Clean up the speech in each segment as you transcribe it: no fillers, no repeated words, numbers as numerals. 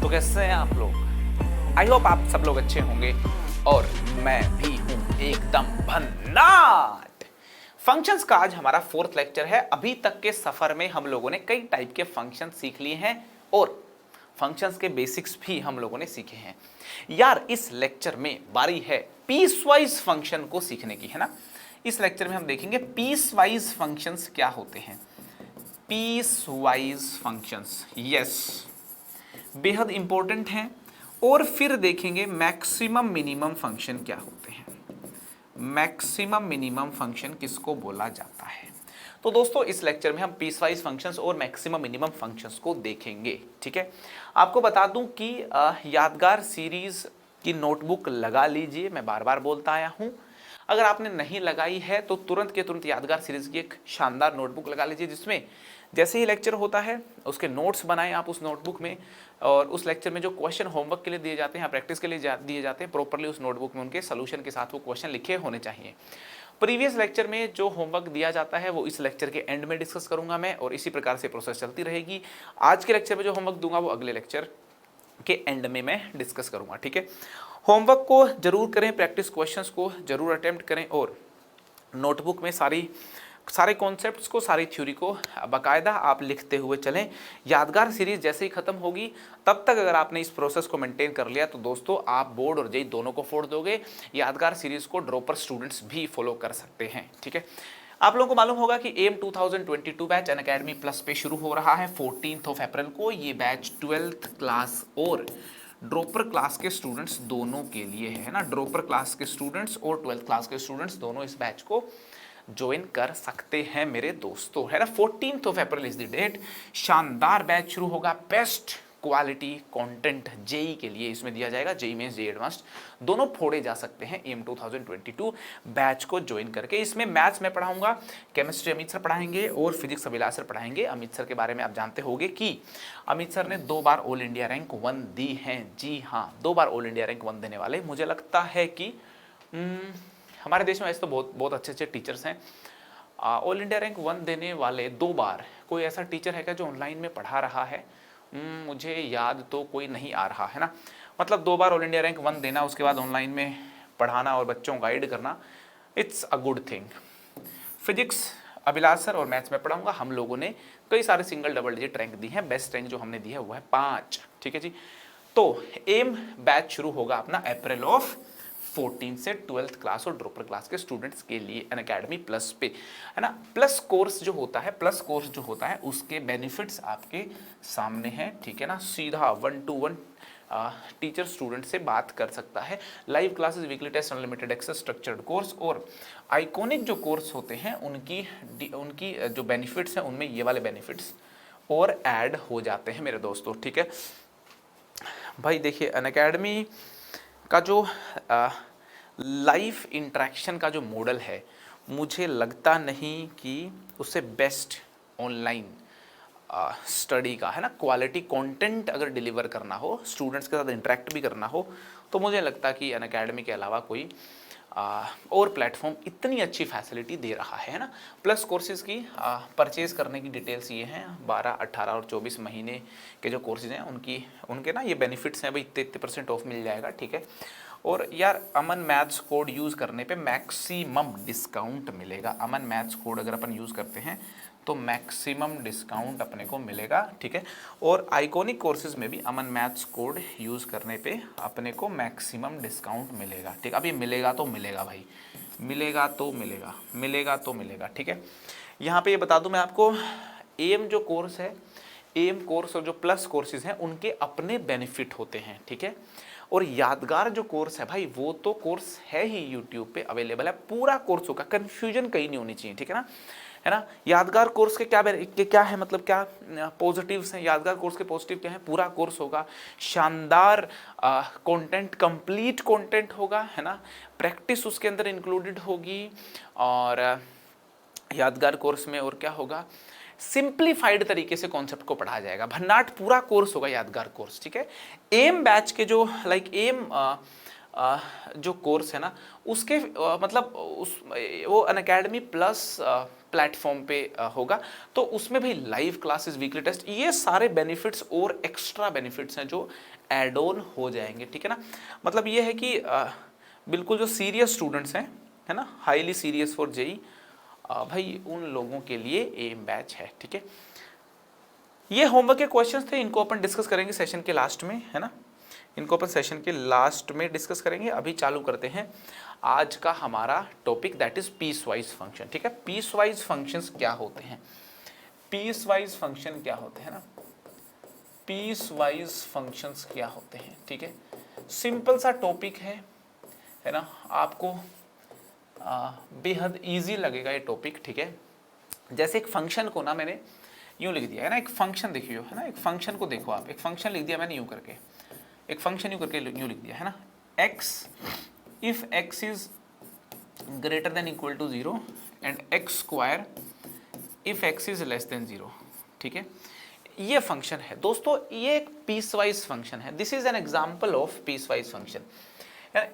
तो कैसे हैं आप लोग? आई होप आप सब लोग अच्छे होंगे और मैं भी हूं एकदम भन्नाट। फंक्शंस का आज हमारा 4th लेक्चर है। अभी तक के सफर में हम लोगों ने कई टाइप के फंक्शन सीख लिए हैं और फंक्शंस के बेसिक्स भी हम लोगों ने सीखे हैं। यार इस लेक्चर में बारी है पीसवाइज फंक्शन को सीखने की, है ना। इस लेक्चर में हम देखेंगे पीसवाइज फंक्शंस क्या होते हैं। पीसवाइज फंक्शंस, यस, बेहद इंपॉर्टेंट हैं। और फिर देखेंगे मैक्सिमम मिनिमम फंक्शन क्या होते हैं। मैक्सिमम मिनिमम फंक्शन किसको बोला जाता है। तो दोस्तों इस लेक्चर में हम पीसवाइज फंक्शंस और मैक्सिमम मिनिमम फंक्शंस को देखेंगे, ठीक है। आपको बता दूं कि यादगार सीरीज की नोटबुक लगा लीजिए, मैं बार बार बोलता आया हूं। अगर आपने नहीं लगाई है तो तुरंत के तुरंत यादगार सीरीज की एक शानदार नोटबुक लगा लीजिए, जिसमें जैसे ही लेक्चर होता है उसके नोट्स बनाएं आप उस नोटबुक में, और उस लेक्चर में जो क्वेश्चन होमवर्क के लिए दिए जाते हैं, प्रैक्टिस के लिए दिए जाते हैं, प्रॉपरली उस नोटबुक में उनके सोल्यूशन के साथ वो क्वेश्चन लिखे होने चाहिए। प्रीवियस लेक्चर में जो होमवर्क दिया जाता है वो इस लेक्चर के एंड में डिस्कस करूंगा मैं, और इसी प्रकार से प्रोसेस चलती रहेगी। आज के लेक्चर में जो होमवर्क दूंगा वो अगले लेक्चर के एंड में मैं डिस्कस करूंगा, ठीक है। होमवर्क को जरूर करें, प्रैक्टिस क्वेश्चंस को जरूर अटेम्प्ट करें, और नोटबुक में सारे कॉन्सेप्ट्स को, सारी थ्योरी को बाकायदा आप लिखते हुए चलें। यादगार सीरीज जैसे ही खत्म होगी तब तक अगर आपने इस प्रोसेस को मेंटेन कर लिया तो दोस्तों आप बोर्ड और जेई दोनों को फोड़ दोगे। यादगार सीरीज को ड्रॉपर स्टूडेंट्स भी फॉलो कर सकते हैं, ठीक है। आप लोगों को मालूम होगा कि एम 2022 बैच अनअकैडमी प्लस पे शुरू हो रहा है 14 अप्रैल को। ये बैच 12th क्लास और ड्रॉपर क्लास के स्टूडेंट्स दोनों के लिए है ना। ड्रॉपर क्लास के स्टूडेंट्स और 12th क्लास के स्टूडेंट्स दोनों इस बैच को ज्वाइन कर सकते हैं मेरे दोस्तों, है ना। 14 अप्रैल इज द डेट। शानदार बैच शुरू होगा, बेस्ट क्वालिटी कंटेंट जेई के लिए इसमें दिया जाएगा। जेई मेंस, जेई एडवांस्ड दोनों फोड़े जा सकते हैं एम 2022 बैच को ज्वाइन करके। इसमें मैथ्स में पढ़ाऊंगा, केमिस्ट्री अमित सर पढ़ाएंगे और फिजिक्स अभिलाष सर पढ़ाएंगे। अमित सर के बारे में आप जानते होंगे कि अमित सर ने 2 बार ऑल इंडिया रैंक 1 दी है। जी हाँ, 2 बार ऑल इंडिया रैंक 1 देने वाले। मुझे लगता है कि हमारे देश में ऐसे तो बहुत अच्छे अच्छे टीचर्स हैं। ऑल इंडिया रैंक 1 देने वाले 2 बार कोई ऐसा टीचर है क्या जो ऑनलाइन में पढ़ा रहा है? मुझे याद तो कोई नहीं आ रहा, है ना। मतलब 2 बार ऑल इंडिया रैंक 1 देना, उसके बाद ऑनलाइन में पढ़ाना और बच्चों को गाइड करना, it's a good thing. Physics Abhilash sir और मैथ्स में पढ़ाऊंगा। हम लोगों ने कई सारे सिंगल डबल डिजिट रैंक दी हैं। बेस्ट रैंक जो हमने दी है वो है 5, ठीक है जी। तो एम बैच शुरू होगा अपना अप्रैल ऑफ 14 से 12th क्लास और ड्रॉपर क्लास के स्टूडेंट्स के लिए अनअकैडमी प्लस पे, है ना। प्लस कोर्स जो होता है उसके बेनिफिट्स आपके सामने हैं, ठीक है ना। सीधा 1-to-1 टीचर स्टूडेंट से बात कर सकता है। Live classes, weekly test, unlimited access, structured course और आइकॉनिक जो कोर्स होते हैं उनकी जो बेनिफिट्स हैं उनमें ये वाले बेनिफिट्स और ऐड हो जाते हैं मेरे दोस्तों, ठीक है भाई। देखिए अनअकैडमी का जो लाइफ इंटरेक्शन का जो मॉडल है, मुझे लगता नहीं कि उससे बेस्ट ऑनलाइन स्टडी का, है ना। क्वालिटी कंटेंट अगर डिलीवर करना हो, स्टूडेंट्स के साथ इंटरेक्ट भी करना हो, तो मुझे लगता कि अनअकैडमी के अलावा कोई और प्लेटफॉर्म इतनी अच्छी फैसिलिटी दे रहा है ना। प्लस कोर्सेज की परचेज करने की डिटेल्स ये हैं। 12, 18 और 24 महीने के जो कोर्सेज हैं उनके ना ये बेनिफिट्स हैं भाई। 33% ऑफ मिल जाएगा, ठीक है। और यार अमन मैथ्स कोड यूज़ करने पे मैक्सिमम डिस्काउंट मिलेगा। अमन मैथ्स कोड अगर अपन यूज़ करते हैं तो मैक्सिमम डिस्काउंट अपने को मिलेगा, ठीक है। और आइकॉनिक कोर्सेज में भी अमन मैथ्स कोड यूज़ करने पे अपने को मैक्सिमम डिस्काउंट मिलेगा, ठीक है। अब ये मिलेगा तो मिलेगा भाई, मिलेगा तो मिलेगा, ठीक है। यहाँ पे ये बता दूँ मैं आपको, एम जो कोर्स है, एम कोर्स और जो प्लस कोर्सेज हैं उनके अपने बेनिफिट होते हैं, ठीक है। और यादगार जो कोर्स है भाई, वो तो कोर्स है ही यूट्यूब पे अवेलेबल है, पूरा कोर्स होगा, कंफ्यूजन कहीं नहीं होनी चाहिए, ठीक है ना, है ना। यादगार कोर्स के क्या है, मतलब क्या पॉजिटिव्स हैं यादगार कोर्स के? पॉजिटिव क्या है? पूरा कोर्स होगा, शानदार कंटेंट, कंप्लीट कंटेंट होगा, है ना। प्रैक्टिस उसके अंदर इंक्लूडेड होगी। और यादगार कोर्स में और क्या होगा, सिंप्लीफाइड तरीके से कॉन्सेप्ट को पढ़ाया जाएगा। भन्नाट पूरा कोर्स होगा यादगार कोर्स, ठीक है। एम बैच के जो एम जो कोर्स है ना उसके मतलब उस वो अनअकैडमी प्लस प्लेटफॉर्म पे होगा, तो उसमें भी लाइव क्लासेस, वीकली टेस्ट, ये सारे बेनिफिट्स और एक्स्ट्रा बेनिफिट्स हैं जो एड ऑन हो जाएंगे, ठीक है ना। मतलब ये है कि बिल्कुल जो सीरियस स्टूडेंट्स हैं, है ना, हाईली सीरियस फॉर जेई, भाई उन लोगों के लिए एम बैच है, ठीक है। ये होमवर्क के क्वेश्चंस थे, इनको अपन डिस्कस करेंगे सेशन के लास्ट में, है ना, इनको अपन सेशन के लास्ट में डिस्कस करेंगे। अभी चालू करते हैं आज का हमारा topic, that is peace wise function, ठीक है। पीस वाइज फंक्शंस क्या होते हैं, पीस वाइज फंक्शन क्या होते हैं ना, पीस वाइज फंक्शंस क्या होते हैं, ठीक है। सिंपल सा टॉपिक है ना, आपको बेहद इजी लगेगा ये टॉपिक, ठीक है। जैसे एक फंक्शन को ना मैंने यूं लिख दिया है ना, एक फंक्शन देखियो, है ना, एक फंक्शन को देखो आप, एक फंक्शन लिख दिया मैंने यूं करके, एक फंक्शन यूं करके यूं लिख दिया है ना, x if x is greater than equal to 0 and x square if x is less than 0, ठीक है। ये फंक्शन है दोस्तों, ये एक पीस वाइज फंक्शन है, this is an example of piecewise function.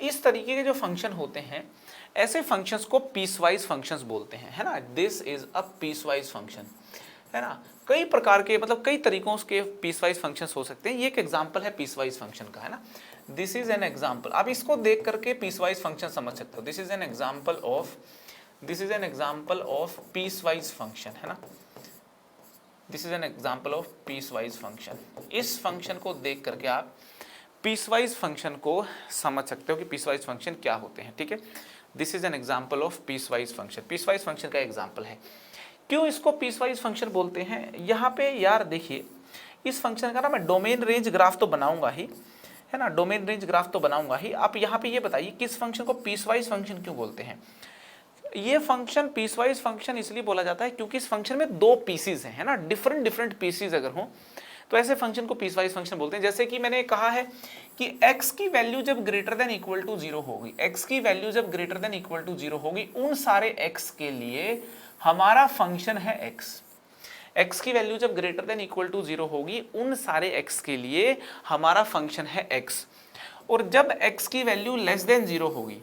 इस तरीके के जो फंक्शन होते हैं, ऐसे फंक्शंस को पीस वाइज फंक्शंस बोलते हैं, है ना। This is a piecewise function, है ना। कई प्रकार के, मतलब कई तरीकों के पीस वाइज फंक्शंस हो सकते हैं, ये एक एग्जांपल है पीस वाइज फंक्शन का, है ना। दिस इज एन एग्जांपल, आप इसको देख करके पीस वाइज फंक्शन समझ सकते हो। This is an example of piecewise function, है ना। This is an example of piecewise function. इस फंक्शन को देख करके आप पीस वाइज फंक्शन को समझ सकते हो कि पीस वाइज फंक्शन क्या होते हैं, ठीक है। This is an example of piecewise function, piecewise function का एग्जांपल है। क्यों इसको पीस वाइज फंक्शन बोलते हैं, यहाँ पे यार देखिए, इस फंक्शन का ना मैं डोमेन रेंज ग्राफ तो बनाऊंगा ही, है ना, डोमेन रेंज ग्राफ तो बनाऊंगा ही। आप यहाँ पे ये बताइए कि इस फंक्शन को पीस वाइज फंक्शन क्यों बोलते हैं। ये फंक्शन पीस वाइज फंक्शन इसलिए बोला जाता है क्योंकि इस फंक्शन में दो पीसीज हैं, है ना, डिफरेंट पीसीज अगर हो तो ऐसे फंक्शन को पीस वाइज फंक्शन बोलते हैं। जैसे कि मैंने कहा है कि x की वैल्यू जब ग्रेटर देन इक्वल टू 0 होगी, x की वैल्यू जब ग्रेटर देन इक्वल टू 0 होगी, उन सारे x के लिए हमारा फंक्शन है x की वैल्यू जब ग्रेटर देन इक्वल टू 0 होगी, उन सारे x के लिए हमारा फंक्शन है x। और जब x की वैल्यू लेस देन 0 होगी,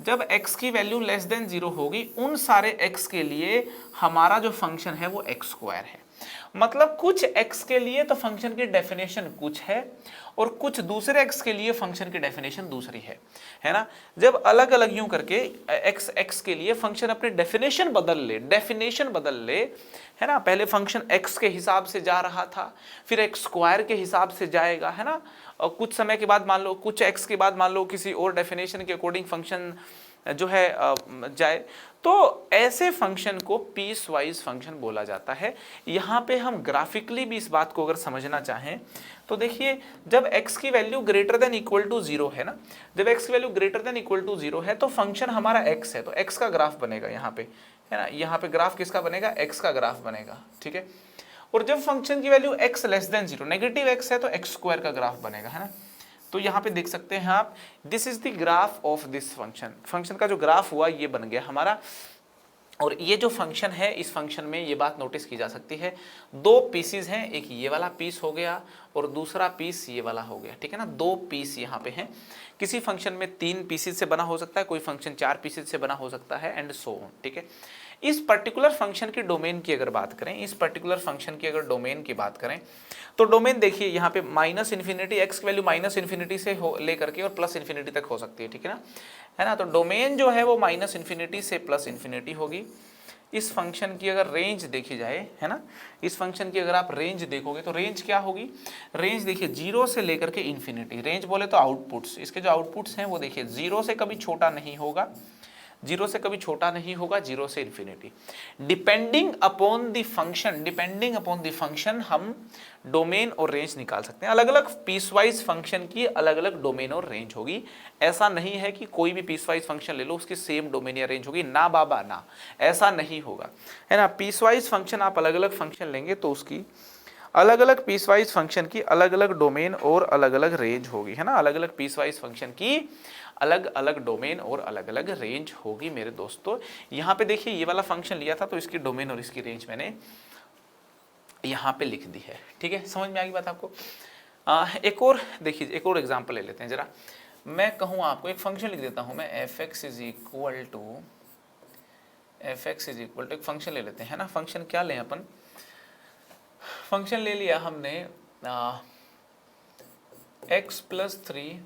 जब x की वैल्यू लेस देन 0 होगी, उन सारे x के लिए हमारा जो फंक्शन है वो x स्क्वायर है। मतलब कुछ x के लिए तो फंक्शन की डेफिनेशन कुछ है और कुछ दूसरे x के लिए फंक्शन की डेफिनेशन दूसरी है ना। जब अलग अलग यूं करके x के लिए फंक्शन अपनी डेफिनेशन बदल ले, है ना। पहले फंक्शन x के हिसाब से जा रहा था, फिर x स्क्वायर के हिसाब से जाएगा, है ना। और कुछ समय के बाद मान लो, कुछ x के बाद मान लो किसी और डेफिनेशन के अकॉर्डिंग फंक्शन जो है जाए, तो ऐसे फंक्शन को पीस वाइज फंक्शन बोला जाता है। यहाँ पे हम ग्राफिकली भी इस बात को अगर समझना चाहें तो देखिए, जब x की value greater than equal to 0 है ना, जब x की value greater than equal to 0 है तो फंक्शन हमारा x है, तो x का ग्राफ बनेगा यहाँ पे, है ना। यहाँ पे ग्राफ किसका बनेगा, x का ग्राफ बनेगा, ठीक है। और जब फंक्शन की value x less than 0, negative x है, तो x स्क्वायर का ग्राफ बनेगा, है ना। तो यहाँ पे देख सकते हैं आप, this is the graph of this function, function का जो ग्राफ हुआ ये बन गया हमारा। और ये जो फंक्शन है, इस फंक्शन में ये बात नोटिस की जा सकती है, दो पीसीज हैं, एक ये वाला पीस हो गया और दूसरा पीस ये वाला हो गया, ठीक है ना। दो पीस यहाँ पे हैं। किसी फंक्शन में 3 पीसेज से बना हो सकता है, कोई फंक्शन 4 पीसेज से बना हो सकता है, एंड सो ऑन, ठीक है। इस पर्टिकुलर फंक्शन की डोमेन की अगर बात करें, इस पर्टिकुलर फंक्शन की अगर डोमेन की बात करें, तो डोमेन देखिए यहाँ पे माइनस इन्फिनिटी, एक्स की वैल्यू माइनस इन्फिनिटी से लेकर के और प्लस इन्फिनिटी तक हो सकती है, ठीक है ना। तो डोमेन जो है वो माइनस इन्फिनिटी से प्लस इन्फिनिटी होगी। इस फंक्शन की अगर रेंज देखी जाए, है ना, इस फंक्शन की अगर आप रेंज देखोगे तो रेंज क्या होगी, रेंज देखिए 0 से लेकर के इन्फिनिटी। रेंज बोले तो आउटपुट्स, इसके जो आउटपुट्स हैं वो देखिए 0 से कभी छोटा नहीं होगा, 0 से कभी छोटा नहीं होगा, 0 से infinity. Depending upon the function हम डोमेन और रेंज निकाल सकते हैं। अलग अलग पीसवाइज फंक्शन की अलग अलग डोमेन और रेंज होगी। ऐसा नहीं है कि कोई भी पीसवाइज फंक्शन ले लो उसकी सेम डोमेन या रेंज होगी, ना बाबा ना, ऐसा नहीं होगा, है ना। पीसवाइज फंक्शन आप अलग अलग फंक्शन लेंगे तो उसकी अलग अलग पीसवाइज फंक्शन की अलग अलग डोमेन और अलग अलग रेंज होगी, है ना। अलग अलग पीसवाइज फंक्शन की अलग अलग डोमेन और अलग अलग रेंज होगी मेरे दोस्तों। यहाँ पे देखिए ये वाला फंक्शन लिया था तो इसकी डोमेन और इसकी रेंज मैंने यहाँ पे लिख दी है, ठीक है। समझ में आ गई बात आपको। एक और देखिए, एक और एग्जांपल ले लेते हैं जरा। मैं कहूँ आपको एक फंक्शन लिख देता हूँ मैं, F X is equal to एक फंक्शन ले लेते हैं ना। फंक्शन क्या लें अपन, फंक्शन ले लिया हमने x plus 3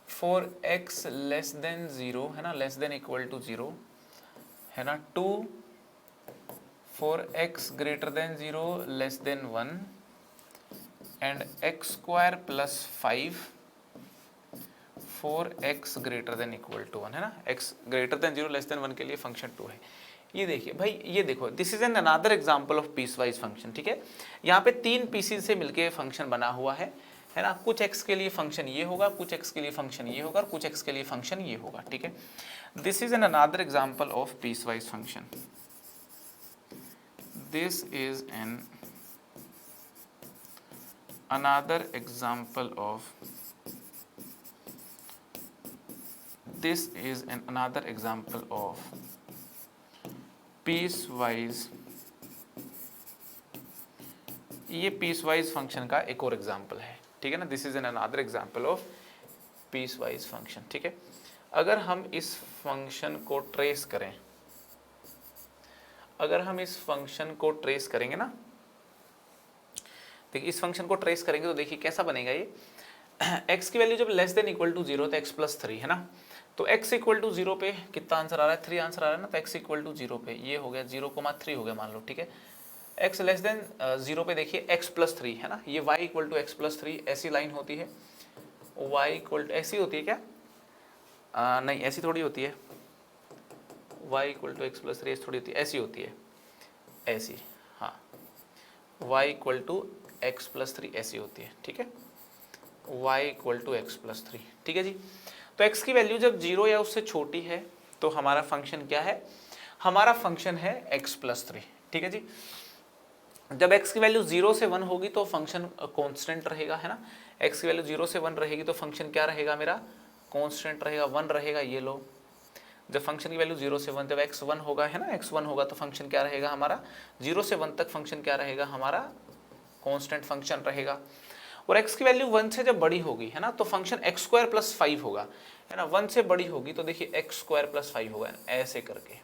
for x less than 0 है ना, लेस देन इक्वल टू 0 है ना, 2 for x greater than 0 less than 1 and x square plus 5 for x greater than equal to 1 है ना, x greater than 0 less than 1 के लिए function 2 है। ये देखिए भाई, ये देखो, this is an another example of piecewise function, ठीक है। यहाँ पे 3 पीसेस से मिलके फंक्शन बना हुआ है ना। कुछ x के लिए फंक्शन ये होगा, कुछ x के लिए फंक्शन ये होगा और कुछ x के लिए फंक्शन ये होगा, ठीक है। This is an another example of piecewise function. This is an another example of another example of piecewise, ये piecewise फंक्शन का एक और एग्जाम्पल है, ठीक है ना। This is an another example of piecewise function, ठीक है। अगर हम इस फंक्शन को ट्रेस करें, अगर हम इस फंक्शन को ट्रेस करेंगे ना, देखिए इस फंक्शन को ट्रेस करेंगे तो देखिए कैसा बनेगा ये। x की वैल्यू जब लेस देन इक्वल टू 0 तो x प्लस 3 है ना, तो x इक्वल टू 0 पे कितना आंसर आ रहा है, 3 आंसर आ रहा है ना। तो x इक्वल टू 0 पे ये हो गया 0,3 हो गया मान लो, ठीक है। x लेस देन 0 पे देखिए x प्लस 3 है ना, ये y equal to x plus 3 ऐसी लाइन होती है। y इक्वल टू ऐसी होती है क्या, नहीं ऐसी थोड़ी होती है। y equal to x plus 3 ऐसी थोड़ी होती है, ऐसी होती है, ऐसी, हाँ। y equal to x plus 3 ऐसी होती है, ठीक है। y equal to x plus 3, ठीक है जी। तो x की वैल्यू जब 0 या उससे छोटी है तो हमारा फंक्शन क्या है, हमारा फंक्शन है x प्लस 3, ठीक है जी। जब x की वैल्यू 0 से 1 होगी तो फंक्शन कांस्टेंट रहेगा, है ना। x की वैल्यू 0 से 1 रहेगी तो फंक्शन क्या रहेगा मेरा, कांस्टेंट रहेगा, 1 रहेगा, ये लो। जब फंक्शन की वैल्यू 0 से 1, जब x 1 होगा है ना, x 1 होगा तो फंक्शन क्या रहेगा हमारा, 0 से 1 तक फंक्शन क्या रहेगा हमारा, कांस्टेंट फंक्शन रहेगा। और x की वैल्यू 1 से जब बड़ी होगी है ना, तो फंक्शन x स्क्वायर प्लस 5 होगा, है ना। 1 से बड़ी होगी तो देखिए x स्क्वायर प्लस 5 होगा, ऐसे करके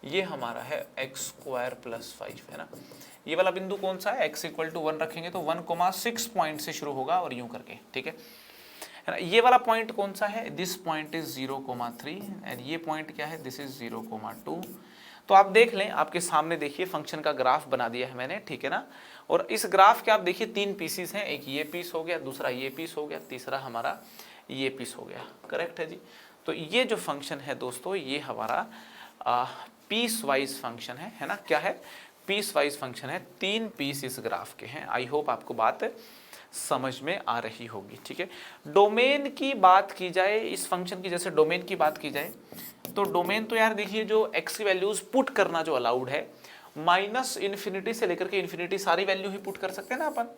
ये हमारा है x स्क्वायर प्लस 5, है ना। ये वाला बिंदु कौन सा है, x इक्वल टू 1 रखेंगे तो 1,6 पॉइंट से शुरू होगा और यूं करके, ठीक है ना। ये वाला पॉइंट कौन सा है, दिस पॉइंट इज 0,3 एंड ये पॉइंट क्या है, दिस इज 0,2। तो आप देख लें, आपके सामने देखिए फंक्शन का ग्राफ बना दिया है मैंने, ठीक है ना। और इस ग्राफ के आप देखिए 3 पीसीस हैं, एक ये पीस हो गया, दूसरा ये पीस हो गया, तीसरा हमारा ये पीस हो गया, करेक्ट है जी। तो ये जो फंक्शन है दोस्तों, ये हमारा पीस वाइज फंक्शन है ना। क्या है, पीस वाइज फंक्शन है, 3 पीस इस ग्राफ के हैं। आई होप आपको बात समझ में आ रही होगी, ठीक है। डोमेन की बात की जाए इस फंक्शन की, जैसे डोमेन की बात की जाए तो डोमेन तो यार देखिए जो x की वैल्यूज पुट करना जो अलाउड है, माइनस इन्फिनिटी से लेकर के इन्फिनिटी सारी वैल्यू ही पुट कर सकते हैं ना अपन।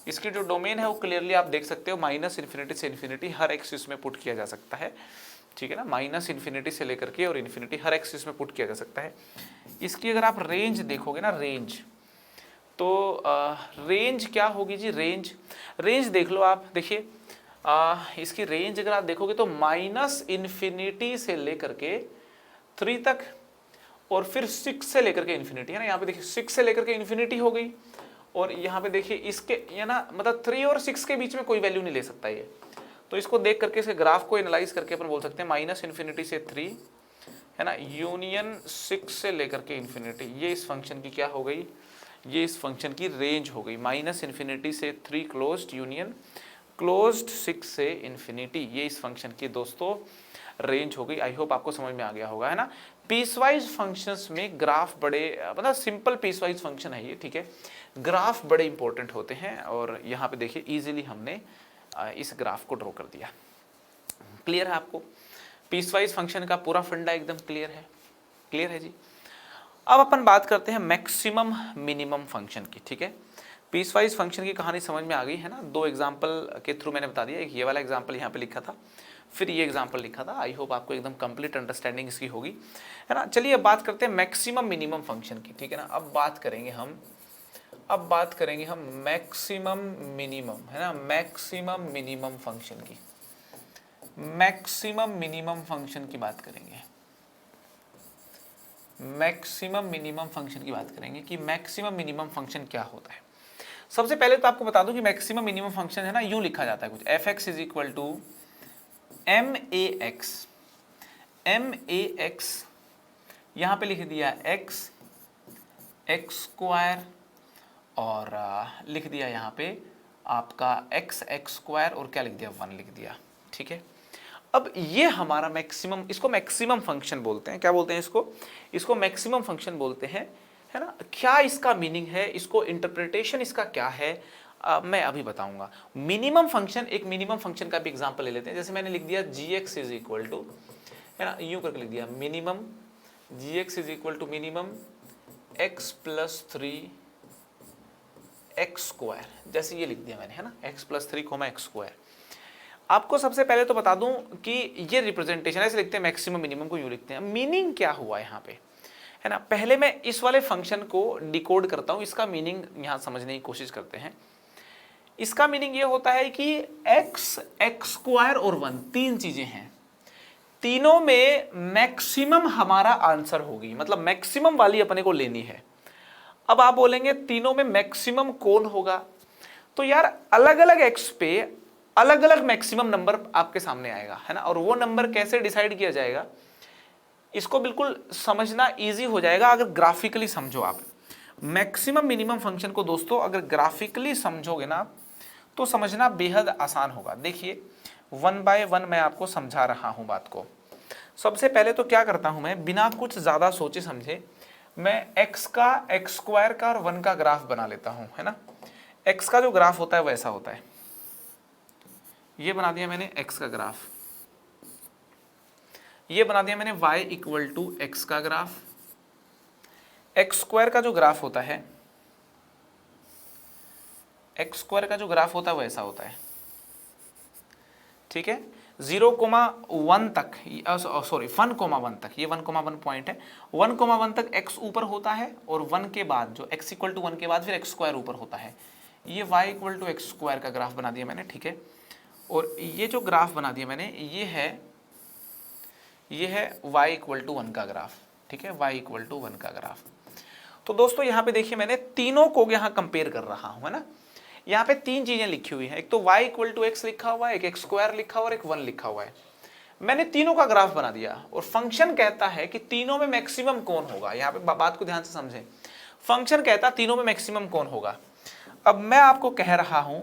इसकी जो डोमेन है वो क्लियरली आप देख सकते हो, माइनस इन्फिनिटी से इन्फिनिटी हर x इसमें पुट किया जा सकता है, ठीक है ना। माइनस इन्फिनिटी से लेकर के और इन्फिनिटी हर x इसमें पुट किया जा सकता है। इसकी अगर आप रेंज देखोगे ना, रेंज, तो रेंज क्या होगी जी, रेंज देख लो आप, देखिए इसकी रेंज अगर आप देखोगे तो माइनस इन्फिनिटी से लेकर के 3 तक और फिर 6 से लेकर के इन्फिनिटी, है ना। यहाँ पे देखिए 6 से लेकर के इन्फिनिटी हो गई और यहाँ पे देखिए इसके, ये ना मतलब 3 और 6 के बीच में कोई वैल्यू नहीं ले सकता ये। तो इसको देख करके, इसके ग्राफ को एनालाइज करके अपन बोल सकते हैं माइनस इन्फिनिटी से 3, है ना, यूनियन 6 से लेकर के इन्फिनिटी, ये इस फंक्शन की क्या हो गई, ये इस फंक्शन की रेंज हो गई। माइनस इन्फिनिटी से 3 क्लोज्ड यूनियन क्लोज्ड 6 से इन्फिनिटी, ये इस फंक्शन की दोस्तों रेंज हो गई। आई होप आपको समझ में आ गया होगा, है ना। पीसवाइज फंक्शंस में ग्राफ बड़े, मतलब सिंपल पीसवाइज फंक्शन है ये, ठीक है। ग्राफ बड़े इंपॉर्टेंट होते हैं और यहाँ पे देखिए इजीली हमने इस ग्राफ को ड्रॉ कर दिया। क्लियर है आपको, पीसवाइज फंक्शन का पूरा फंडा एकदम क्लियर है जी। अब अपन बात करते हैं मैक्सिमम मिनिमम फंक्शन की, ठीक है। पीसवाइज फंक्शन की कहानी समझ में आ गई है ना। 2 एग्जाम्पल के थ्रू मैंने बता दिया, एक ये वाला एग्जाम्पल यहाँ पे लिखा था, फिर ये एग्जाम्पल लिखा था। आई होप आपको एकदम कंप्लीट अंडरस्टैंडिंग इसकी होगी, है ना। चलिए अब बात करते हैं मैक्सिमम मिनिमम फंक्शन की, ठीक है ना। अब बात करेंगे हम अब बात करेंगे हम मैक्सिमम मिनिमम, है ना, मैक्सिमम मिनिमम फंक्शन की। मैक्सिमम मिनिमम फंक्शन की बात करेंगे, मैक्सिमम मिनिमम फंक्शन की बात करेंगे कि मैक्सिमम मिनिमम फंक्शन क्या होता है। सबसे पहले तो आपको बता दूं कि मैक्सिमम मिनिमम फंक्शन है ना, यूं लिखा जाता है कुछ, F X is equal to M A X. M A X यहां पे लिख दिया एक्स एक्स स्क्वायर, और लिख दिया यहाँ पे आपका एक्स एक्स स्क्वायर, और क्या लिख दिया, 1 लिख दिया, ठीक है। अब ये हमारा मैक्सिमम, इसको मैक्सिमम फंक्शन बोलते हैं। क्या बोलते हैं इसको? इसको मैक्सिमम फंक्शन बोलते हैं, है ना। क्या इसका मीनिंग है, इसको इंटरप्रिटेशन इसका क्या है, मैं अभी बताऊंगा। मिनिमम फंक्शन, एक मिनिमम फंक्शन का भी एग्जांपल ले लेते हैं। जैसे मैंने लिख दिया G X is equal to, है ना, यूं करके लिख दिया minimum G X is equal to minimum X plus 3 X square, जैसे ये लिख दिया मैंने, है ना, X plus 3 comma X square. आपको सबसे पहले तो बता दूं कि ये रिप्रेजेंटेशन ऐसे लिखते हैं, मैक्सिमम मिनिमम को यूं लिखते हैं। मीनिंग क्या हुआ यहाँ पे, है ना। पहले मैं इस वाले फंक्शन को डिकोड करता हूं, इसका मीनिंग यहाँ समझने की कोशिश करते हैं। इसका मीनिंग ये होता है कि एक्स एक्स स्क्वायर और 1 तीन चीजें हैं, तीनों में मैक्सिमम हमारा आंसर होगी, मतलब मैक्सिमम वाली अपने को लेनी है। अब आप बोलेंगे तीनों में मैक्सिमम कौन होगा, तो यार अलग अलग एक्स पे अलग अलग मैक्सिमम नंबर आपके सामने आएगा, है ना। और वो नंबर कैसे डिसाइड किया जाएगा, इसको बिल्कुल समझना इजी हो जाएगा अगर ग्राफिकली समझो आप। मैक्सिमम मिनिमम फंक्शन को दोस्तों अगर ग्राफिकली समझोगे ना तो समझना बेहद आसान होगा। देखिए 1 बाय 1 मैं आपको समझा रहा हूं बात को। सबसे पहले तो क्या करता हूं मैं, बिना कुछ ज्यादा सोचे समझे मैं x का एक्स स्क्वायर का और 1 का ग्राफ बना लेता हूं, है ना। x का जो ग्राफ होता है वैसा होता है, ये बना दिया मैंने x का ग्राफ, ये बना दिया मैंने y इक्वल टू एक्स का ग्राफ। एक्स स्क्वायर का जो ग्राफ होता है, एक्स स्क्वायर का जो ग्राफ होता है वैसा होता है, ठीक है। 0,1 तक, सॉरी 1,1 तक, ये 1,1 पॉइंट है। 1,1 तक x ऊपर होता है, और 1 के बाद जो x इक्वल टू 1 के बाद फिर एक्स स्क्वायर ऊपर होता है। ये y equal to X square का ग्राफ बना दिया मैंने, ठीक है। और ये जो ग्राफ बना दिया मैंने, ये है y इक्वल टू 1 का ग्राफ, ठीक है, y इक्वल टू 1 का ग्राफ। तो दोस्तों यहाँ पे देखिए मैंने तीनों को यहाँ कंपेयर कर रहा हूँ, है ना। यहाँ पे तीन चीजें लिखी हुई हैं, एक तो y इक्वल टू एक्स लिखा हुआ है, एक एक्स स्क्वायर लिखा हुआ है, और एक 1 लिखा हुआ है। मैंने तीनों का ग्राफ बना दिया, और फंक्शन कहता है कि तीनों में मैक्सिमम कौन होगा। यहाँ पे बात को ध्यान से समझें, फंक्शन कहता है तीनों में मैक्सिमम कौन होगा। अब मैं आपको कह रहा हूं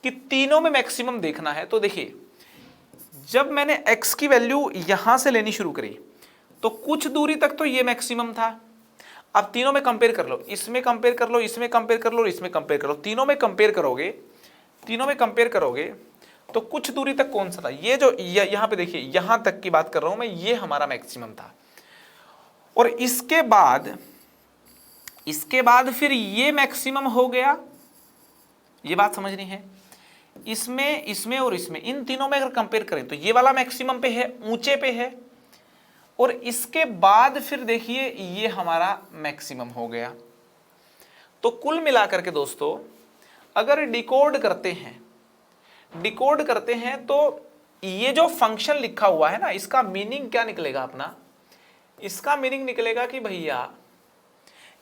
कि तीनों में मैक्सिमम देखना है, तो देखिए जब मैंने x की वैल्यू यहां से लेनी शुरू करी तो कुछ दूरी तक तो ये मैक्सिमम था। अब तीनों में कंपेयर कर लो, इसमें कंपेयर कर लो, इसमें कंपेयर कर लो, इसमें कंपेयर करो, तीनों में कंपेयर करोगे, तीनों में कंपेयर करोगे तो कुछ दूरी तक कौन सा था, ये जो यहां पे देखिए, यहां तक की बात कर रहा हूं मैं, ये हमारा मैक्सिमम था। और इसके बाद फिर ये मैक्सिमम हो गया, ये बात समझनी है। इसमें और इसमें, इन तीनों में अगर कंपेयर करें तो ये वाला मैक्सिमम पे है, ऊंचे पे है, और इसके बाद फिर देखिए ये हमारा मैक्सिमम हो गया। तो कुल मिलाकर के दोस्तों अगर डिकोड करते हैं तो ये जो फंक्शन लिखा हुआ है ना, इसका मीनिंग क्या निकलेगा अपना, इसका मीनिंग निकलेगा कि भैया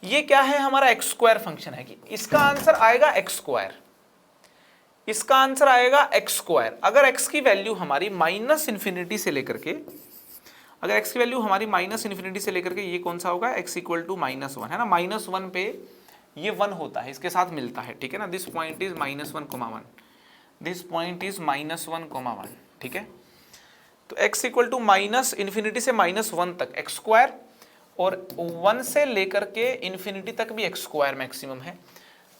ये क्या है, हमारा एक्स स्क्वायर फंक्शन है, कि इसका आंसर आएगा एक्स स्क्वायर, इसका आंसर आएगा एक्स स्क्वायर। अगर एक्स की वैल्यू हमारी माइनस इन्फिनिटी से लेकर के, अगर एक्स की वैल्यू हमारी माइनस इन्फिनिटी से लेकर के, ये कौन सा होगा, एक्स इक्वल टू -1, है ना। -1 पे ये 1 होता है, इसके साथ मिलता है, ठीक है ना। This point is -1,1, this point is -1,1, ठीक है। तो x equal to minus infinity से -1 तक एक्स स्क्वायर, और 1 से लेकर के इन्फिनिटी तक भी एक्स स्क्वायर मैक्सिमम है।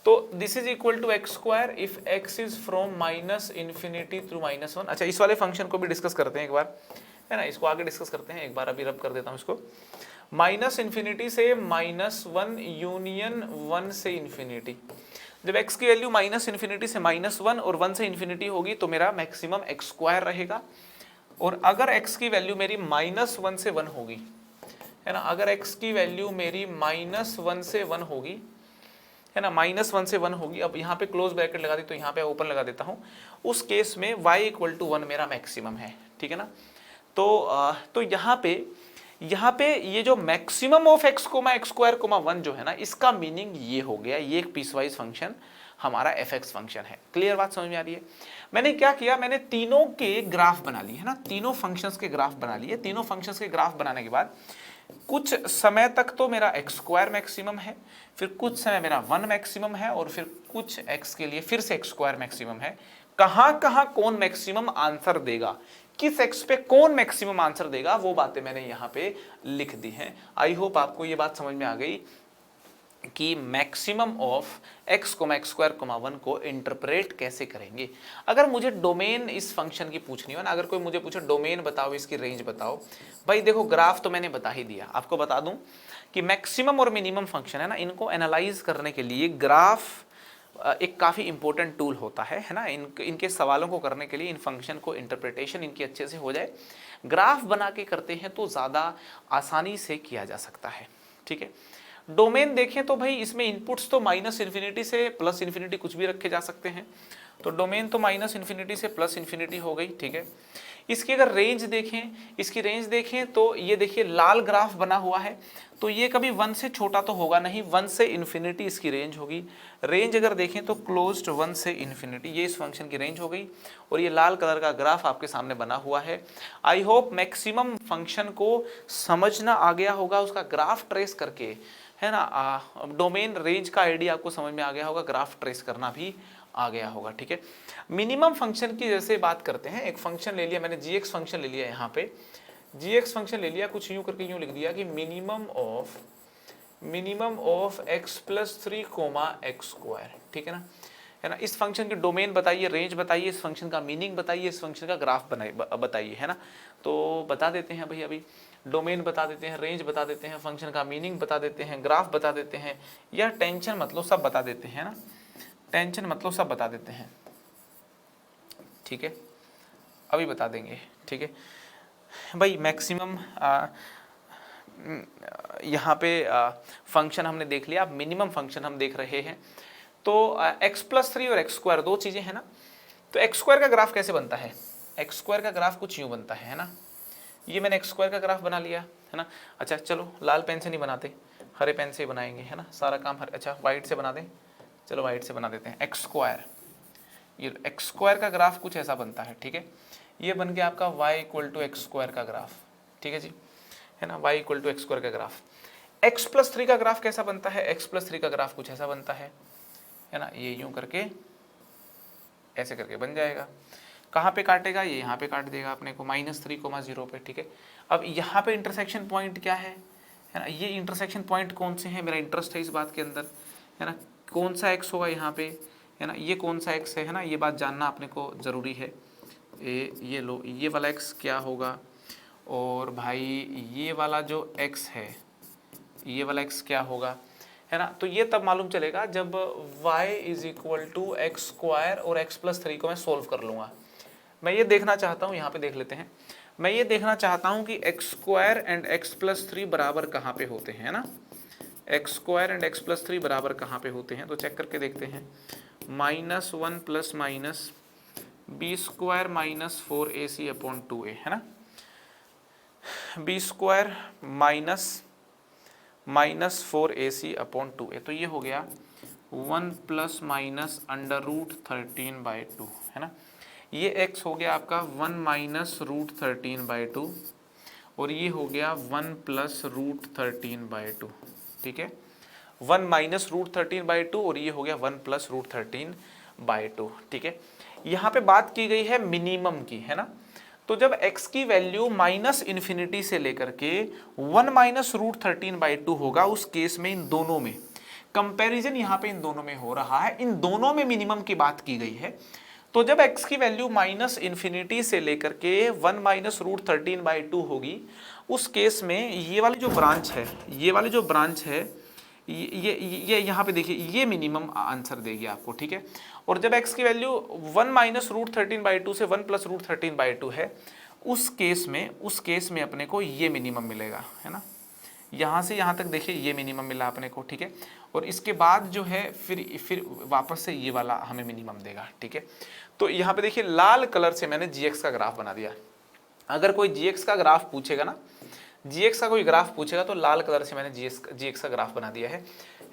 तो this is equal to X square if x is from minus infinity through -1। अच्छा, इस वाले फंक्शन को भी डिस्कस करते हैं एक बार, है ना, इसको आगे डिस्कस करते हैं एक बार, अभी रब कर देता हूं इसको। माइनस इन्फिनिटी से -1 यूनियन 1 से इन्फिनिटी, जब x की वैल्यू माइनस इन्फिनिटी से -1 और 1 से इन्फिनिटी होगी तो मेरा मैक्सिमम एक्स स्क्वायर रहेगा। और अगर x की वैल्यू मेरी -1 से 1 होगी, है ना, अगर x की वैल्यू मेरी -1 से 1 होगी, है ना, -1 से 1 होगी। अब यहाँ पे क्लोज ब्रैकेट लगा दी तो यहाँ पे ओपन लगा देता हूँ। उस केस में y = 1 मेरा मैक्सिमम है, ठीक है ना। तो यहाँ पे ये जो मैक्सिमम ऑफ x, x², 1 जो है ना, इसका मीनिंग ये हो गया, ये एक पीसवाइज फंक्शन हमारा f(x) फंक्शन है। क्लियर बात समझ में आ रही है। मैंने क्या किया, मैंने तीनों के ग्राफ बना लिए है ना, तीनों फंक्शंस के ग्राफ बना लिए। तीनों फंक्शंस के ग्राफ बनाने के बाद कुछ समय तक तो मेरा x² मैक्सिमम है, फिर कुछ समय मेरा 1 मैक्सिमम है, और फिर कुछ x के लिए फिर से x² मैक्सिमम है। कहाँ कहाँ कौन मैक्सिमम आंसर देगा, किस x पे कौन मैक्सिमम आंसर देगा, वो बातें मैंने यहाँ पे लिख दी हैं। आई होप आपको ये बात समझ में आ गई कि मैक्सिमम ऑफ x, x², 1 को इंटरप्रेट कैसे करेंगे। अगर मुझे डोमेन इस फंक्शन की पूछनी हो ना, अगर कोई मुझे पूछे डोमेन बताओ, इसकी रेंज बताओ, भाई देखो ग्राफ तो मैंने बता ही दिया। आपको बता दूं कि मैक्सिमम और मिनिमम फंक्शन है ना, इनको एनालाइज करने के लिए ग्राफ एक काफ़ी इंपॉर्टेंट टूल होता है ना। इनके सवालों को करने के लिए, इन फंक्शन को इंटरप्रिटेशन इनकी अच्छे से हो जाए, ग्राफ बना के करते हैं तो ज़्यादा आसानी से किया जा सकता है, ठीक है। डोमेन देखें तो भाई इसमें इनपुट्स तो -∞ से +∞ कुछ भी रखे जा सकते हैं। तो डोमेन तो -∞ से +∞ हो गई, ठीक है। इसकी अगर रेंज देखें, इसकी रेंज देखें तो ये देखिए लाल ग्राफ बना हुआ है, तो ये कभी 1 से छोटा तो होगा नहीं, 1 से ∞ इसकी रेंज होगी। रेंज अगर देखें तो क्लोज्ड 1 से ∞, ये इस फंक्शन की रेंज हो गई। और ये लाल कलर का ग्राफ आपके सामने बना हुआ है। आई होप मैक्सिमम फंक्शन को समझना आ गया होगा, उसका ग्राफ ट्रेस करके, है ना। डोमेन रेंज का आइडिया आपको समझ में आ गया होगा, ग्राफ ट्रेस करना भी आ गया होगा, ठीक है। मिनिमम फंक्शन की जैसे बात करते हैं, एक फंक्शन ले लिया मैंने, gx फंक्शन ले लिया, यहाँ पे gx फंक्शन ले लिया, कुछ यूं करके यूं लिख दिया कि मिनिमम ऑफ x + 3, x², ठीक है ना, है ना। इस फंक्शन की डोमेन बताइए, रेंज बताइए, इस फंक्शन का मीनिंग बताइए, इस फंक्शन का ग्राफ बताइए, है ना। तो बता देते हैं भाई, अभी डोमेन बता देते हैं, रेंज बता देते हैं, फंक्शन का मीनिंग बता देते हैं, ग्राफ बता देते हैं, या टेंशन मतलब सब बता देते हैं ना, टेंशन मतलब सब बता देते हैं, ठीक है। अभी बता देंगे, ठीक है भाई। मैक्सिमम यहाँ पे फंक्शन हमने देख लिया, अब मिनिमम फंक्शन हम देख रहे हैं। तो x + 3 और x² दो चीज़ें हैं ना। तो x² का ग्राफ कैसे बनता है, x² का ग्राफ कुछ यूँ बनता है ना। ये मैंने x² का ग्राफ बना लिया, है ना। अच्छा चलो लाल पेन से नहीं बनाते, हरे पेन से बनाएंगे, है ना, सारा काम हरे। अच्छा वाइट से बना दें, चलो वाइट से बना देते हैं। x², ये x² का ग्राफ कुछ ऐसा बनता है, ठीक है। ये बन गया आपका y = x² का ग्राफ, ठीक है जी, है ना, y = x² का ग्राफ। x + 3 का ग्राफ कैसा बनता है, x + 3 का ग्राफ कुछ ऐसा बनता है ना। ये यूं करके ऐसे करके बन जाएगा। कहाँ पे काटेगा, ये यहाँ पे काट देगा अपने को -3, 0 पे, ठीक है। अब यहाँ पे इंटरसेक्शन पॉइंट क्या है ना, ये इंटरसेक्शन पॉइंट कौन से हैं, मेरा इंटरेस्ट है इस बात के अंदर, है ना। कौन सा x होगा यहाँ पे, है ना, ये कौन सा x है ना, ये बात जानना अपने को ज़रूरी है। ये लो, ये वाला x क्या होगा, और भाई ये वाला जो x है, ये वाला x क्या होगा, है ना। तो ये तब मालूम चलेगा जब y = x² और x + 3 को मैं सोल्व कर लूँगा। मैं ये देखना चाहता हूँ, यहाँ पे देख लेते हैं, मैं ये देखना चाहता हूँ कि x² एंड x + 3 बराबर कहाँ पे होते हैं ना, x² एंड x + 3 बराबर कहाँ पे होते हैं। तो चेक करके देखते हैं, -1 ± b² - 4ac/2a, है ना, b² - 4ac/2a। तो ये हो गया 1 ± √13/2, है ना। ये x हो गया आपका 1 - √13/2, और ये हो गया 1 + √13/2, ठीक है। 1 - √13/2 और ये हो गया 1 + √13/2, ठीक है। यहाँ पे बात की गई है मिनिमम की, है ना। तो जब x की वैल्यू -∞ से लेकर के 1 - √13/2 होगा, उस केस में इन दोनों में कंपैरिजन यहाँ पे इन दोनों में हो रहा है, इन दोनों में मिनिमम की बात की गई है। तो जब x की वैल्यू -∞ से लेकर के 1 - √13/2 होगी, उस केस में ये वाली जो ब्रांच है, ये वाली जो ब्रांच है, ये यहाँ पे देखिए, ये मिनिमम आंसर देगी आपको, ठीक है। और जब x की वैल्यू 1 - √13/2 से 1 + √13/2 है, उस केस में अपने को ये मिनिमम मिलेगा, है ना, यहाँ से यहाँ तक देखिए ये मिनिमम मिला अपने को, ठीक है। और इसके बाद जो है फिर वापस से ये वाला हमें मिनिमम देगा, ठीक है। तो यहाँ पे देखिए लाल कलर से मैंने जीएक्स का ग्राफ बना दिया। अगर कोई जीएक्स का ग्राफ पूछेगा ना, जीएक्स का कोई ग्राफ पूछेगा तो लाल कलर से मैंने जीएक्स का ग्राफ बना दिया है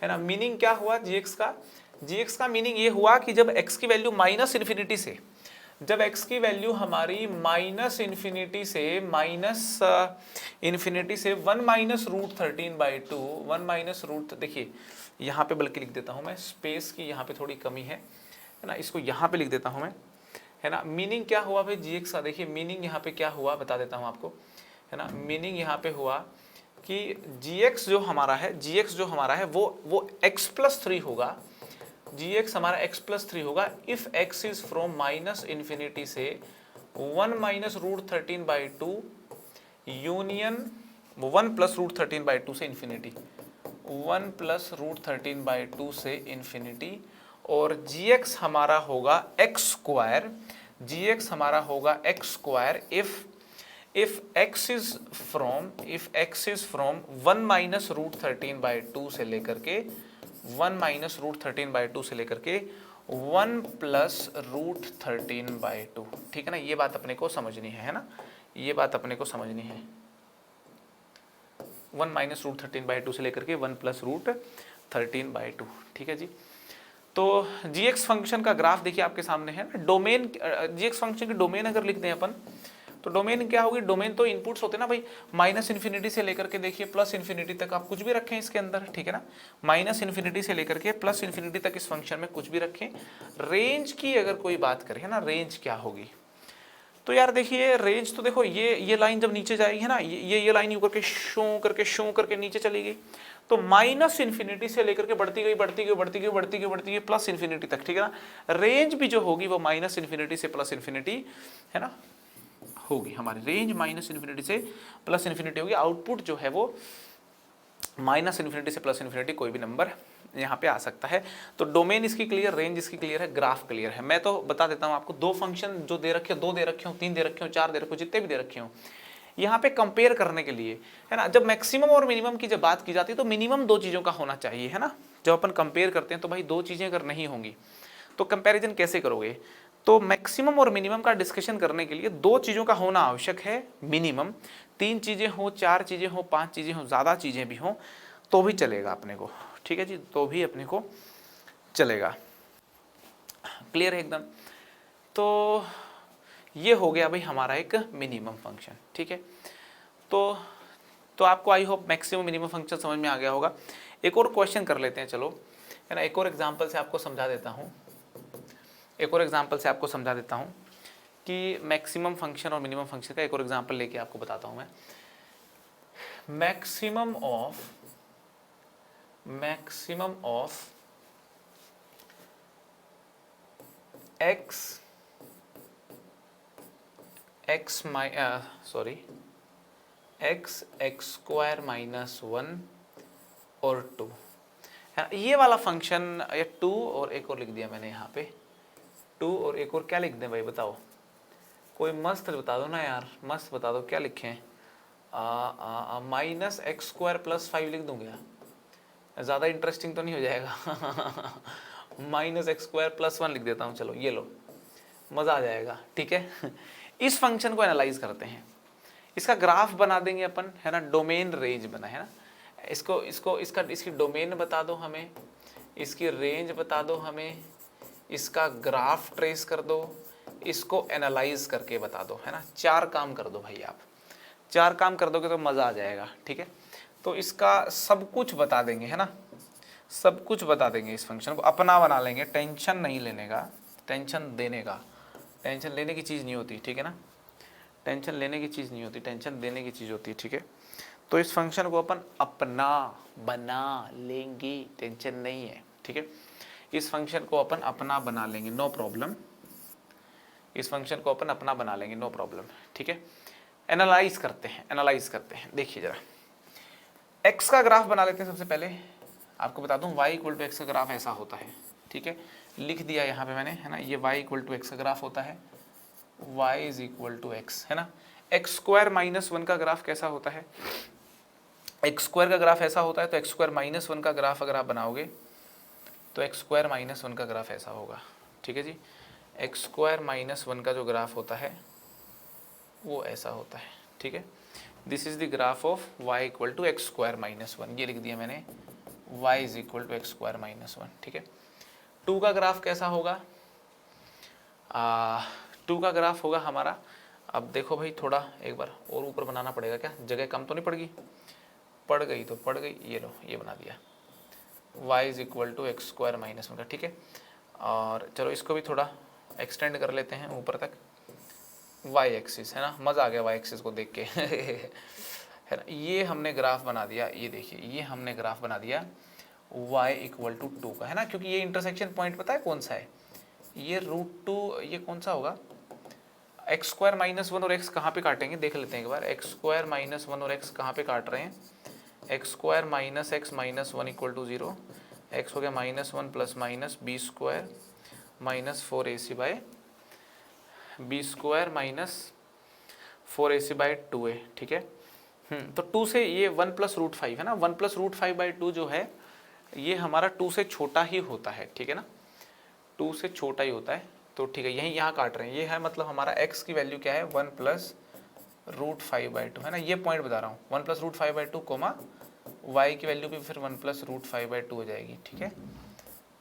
ना। मीनिंग क्या हुआ जीएक्स का? जीएक्स का मीनिंग ये हुआ कि जब x की वैल्यू माइनस इन्फिनिटी से, जब x की वैल्यू हमारी माइनस इन्फिनिटी से 1 माइनस रूट 13/2, 1 माइनस रूट, देखिए यहाँ पे बल्कि लिख देता हूँ मैं, स्पेस की यहाँ पे थोड़ी कमी है ना, इसको यहाँ पे लिख देता हूँ मैं, है ना। मीनिंग क्या हुआ भाई जीएक्स का? देखिए मीनिंग यहाँ पे क्या हुआ बता देता हूँ आपको, है ना। मीनिंग यहाँ पे हुआ कि जीएक्स जो हमारा है वो x+3 होगा। जीएक्स हमारा x+3 होगा if x is from minus infinity से 1 minus root 13/2 union 1 plus root 13/2 से इन्फिनिटी, 1 प्लस रूट 13/2 से इन्फिनिटी। और जीएक्स हमारा होगा x² जीएक्स हमारा होगा x² if x is from 1 minus root 13/2 से लेकर के 1 माइनस रूट 13/2 से लेकर के 1 प्लस रूट 13/2, ठीक है ना। ये बात अपने को समझनी है ना, ये बात अपने को समझनी है। 1 माइनस रूट 13/2 से लेकर के 1 प्लस रूट 13/2, ठीक है जी। तो जीएक्स फंक्शन का ग्राफ देखिए आपके सामने है ना। डोमेन, जीएक्स फंक्शन की डोमेन अगर लिख दें अपन तो डोमेन क्या होगी? डोमेन तो इनपुट्स होते हैं ना भाई, माइनस इन्फिनिटी से लेकर के देखिए प्लस इन्फिनिटी तक आप कुछ भी रखें इसके अंदर, ठीक है ना। माइनस इन्फिनिटी से लेकर के प्लस इन्फिनिटी तक इस फंक्शन में कुछ भी रखें। रेंज की अगर कोई बात करें है ना, रेंज क्या होगी? तो यार देखिए रेंज तो देखो ये लाइन जब नीचे जाएगी है ना, ये लाइन यूं करके शो करके नीचे चली गई, तो माइनस इन्फिनिटी से लेकर के बढ़ती गई प्लस इन्फिनिटी तक, ठीक है ना। रेंज भी जो होगी वो माइनस इन्फिनिटी से प्लस इन्फिनिटी है ना होगी। हमारी रेंज माइनस इन्फिनिटी से प्लस इन्फिनिटी होगी। आउटपुट जो है वो माइनस इन्फिनिटी से प्लस इन्फिनिटी कोई भी नंबर यहाँ पे आ सकता है। तो डोमेन इसकी क्लियर, रेंज इसकी क्लियर है, ग्राफ क्लियर है। मैं तो बता देता हूँ आपको, दो फंक्शन जो दे रखे हो, 2 दे रखे हो, 3 दे रखे हो, 4 दे रखे हो, जितने भी दे रखे हो, यहाँ पे कंपेयर करने के लिए है ना, जब मैक्सिमम और मिनिमम की जब बात की जाती है तो मिनिमम 2 चीज़ों का होना चाहिए है ना। जब अपन कंपेयर करते हैं तो भाई 2 चीज़ें अगर नहीं होंगी तो कंपैरिजन कैसे करोगे? तो मैक्सिमम और मिनिमम का डिस्कशन करने के लिए 2 चीज़ों का होना आवश्यक है मिनिमम। 3 चीज़ें हो, 4 चीज़ें हो, 5 चीज़ें हो, ज़्यादा चीज़ें भी हों तो भी चलेगा अपने को, ठीक है जी, तो भी अपने को चलेगा। क्लियर है एकदम? तो ये हो गया भाई हमारा एक मिनिमम फंक्शन, ठीक है। तो आपको I hope maximum minimum function समझ में आ गया होगा। एक और क्वेश्चन कर लेते हैं चलो, है ना। एक और एग्जांपल से आपको समझा देता हूँ, कि मैक्सिमम फंक्शन और मिनिमम फंक्शन का एक और एग्जांपल लेके आपको बताता हूँ मैं। मैक्सिमम ऑफ x² माइनस 1 और 2 है, ये वाला फंक्शन, ये 2 और एक और लिख दिया मैंने यहाँ पे, 2 और एक और क्या लिख दें भाई बताओ? कोई मस्त बता दो ना यार, मस्त बता दो क्या लिखें? माइनस x² प्लस 5 लिख दूँ क्या? ज़्यादा इंटरेस्टिंग तो नहीं हो जाएगा? माइनस x² प्लस 1 लिख देता हूँ, चलो ये लो, मज़ा आ जाएगा, ठीक है। इस फंक्शन को एनालाइज करते हैं, इसका ग्राफ बना देंगे अपन, है ना। डोमेन रेंज बना है ना, इसकी डोमेन बता दो हमें, इसकी रेंज बता दो हमें, इसका ग्राफ ट्रेस कर दो, इसको एनालाइज करके बता दो, है ना। 4 काम कर दो भाई, आप 4 काम कर दोगे तो मज़ा आ जाएगा, ठीक है। तो इसका सब कुछ बता देंगे, है ना, सब कुछ बता देंगे। इस फंक्शन को अपना बना लेंगे, टेंशन नहीं लेने का, टेंशन देने का। टेंशन लेने की चीज़ नहीं होती, ठीक है ना, टेंशन लेने की चीज़ नहीं होती, टेंशन देने की चीज़ होती है, ठीक है। तो इस फंक्शन को अपन अपना बना लेंगे, टेंशन नहीं है, ठीक है। इस फंक्शन को अपन अपना बना लेंगे, नो प्रॉब्लम। इस फंक्शन को अपन अपना बना लेंगे, नो प्रॉब्लम, ठीक है। एनालाइज करते हैं, देखिए जरा, x का ग्राफ बना लेते हैं। सबसे पहले आपको बता दूं y इक्वल टू एक्स का ग्राफ ऐसा होता है, ठीक है, लिख दिया यहाँ पे मैंने, है ना। ये y इक्वल टू एक्स का ग्राफ होता है, y is equal to X, है ना। x² माइनस 1 का ग्राफ कैसा होता है? एक्स स्क्वायर का ग्राफ ऐसा होता है तो एक्स स्क्वायर माइनस वन का ग्राफ अगर आप बनाओगे तो एक्स स्क्वायर माइनस वन का ग्राफ ऐसा होगा, ठीक है जी। एक्स स्क्वायर माइनस वन का जो ग्राफ होता है वो ऐसा होता है, ठीक है। This is the graph of y equal to X square minus one, ये लिख दिया मैंने, y is equal to X square minus one, ठीक है। 2 का ग्राफ कैसा होगा, 2 का ग्राफ होगा हमारा, अब देखो भाई थोड़ा एक बार और ऊपर बनाना पड़ेगा, क्या जगह कम तो नहीं पड़ गई, पड़ गई तो पड़ गई, ये लो ये बना दिया, y is equal to X square minus one का, ठीक है। और चलो इसको भी थोड़ा एक्सटेंड कर लेते हैं ऊपर तक, y एक्सिस है ना, मज़ा आ गया y एक्सिस को देख के है ना। ये हमने ग्राफ बना दिया, ये देखिए ये हमने ग्राफ बना दिया y इक्वल टू 2 का, है ना, क्योंकि ये इंटरसेक्शन पॉइंट पता है कौन सा है, ये √2, ये कौन सा होगा, एक्स स्क्वायर माइनस वन और एक्स कहाँ पे काटेंगे देख लेते हैं एक बार, एक्स स्क्वायर माइनस वन और एक्स कहाँ पे काट रहे हैं, X square minus X minus one equal to 0, X हो गया minus one plus minus B square minus 4ac by B square minus 4ac by 2a, ठीक है। तो 2 से ये 1 प्लस √5 है ना, 1 प्लस √5/2 जो है ये हमारा 2 से छोटा ही होता है, ठीक है ना, 2 से छोटा ही होता है, तो ठीक है यहीं यहाँ काट रहे हैं, ये है मतलब हमारा x की वैल्यू क्या है 1 प्लस √5/2, है ना, ये पॉइंट बता रहा हूँ, 1 प्लस √5/2 कोमा y की वैल्यू भी फिर 1 प्लस √5/2 हो जाएगी, ठीक है।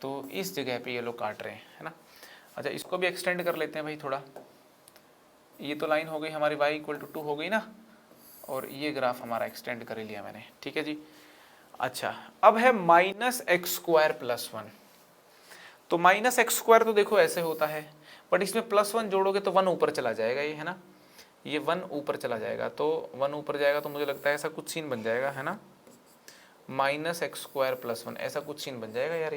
तो इस जगह पे ये लोग काट रहे हैं, है ना। अच्छा इसको भी एक्सटेंड कर लेते हैं भाई थोड़ा, ये तो लाइन हो गई हमारी y इक्वल टू 2 हो गई ना, और ये ग्राफ हमारा एक्सटेंड कर लिया मैंने, ठीक है जी। अच्छा अब है minus X square plus one, तो माइनस एक्स स्क्वायर तो देखो ऐसे होता है, बट इसमें +1 जोड़ोगे तो 1 ऊपर चला जाएगा, ये है ना, ये 1 ऊपर चला जाएगा, तो 1 ऊपर जाएगा तो मुझे लगता है ऐसा कुछ सीन बन जाएगा, है ना, minus X square plus one, ऐसा कुछ सीन बन जाएगा यार,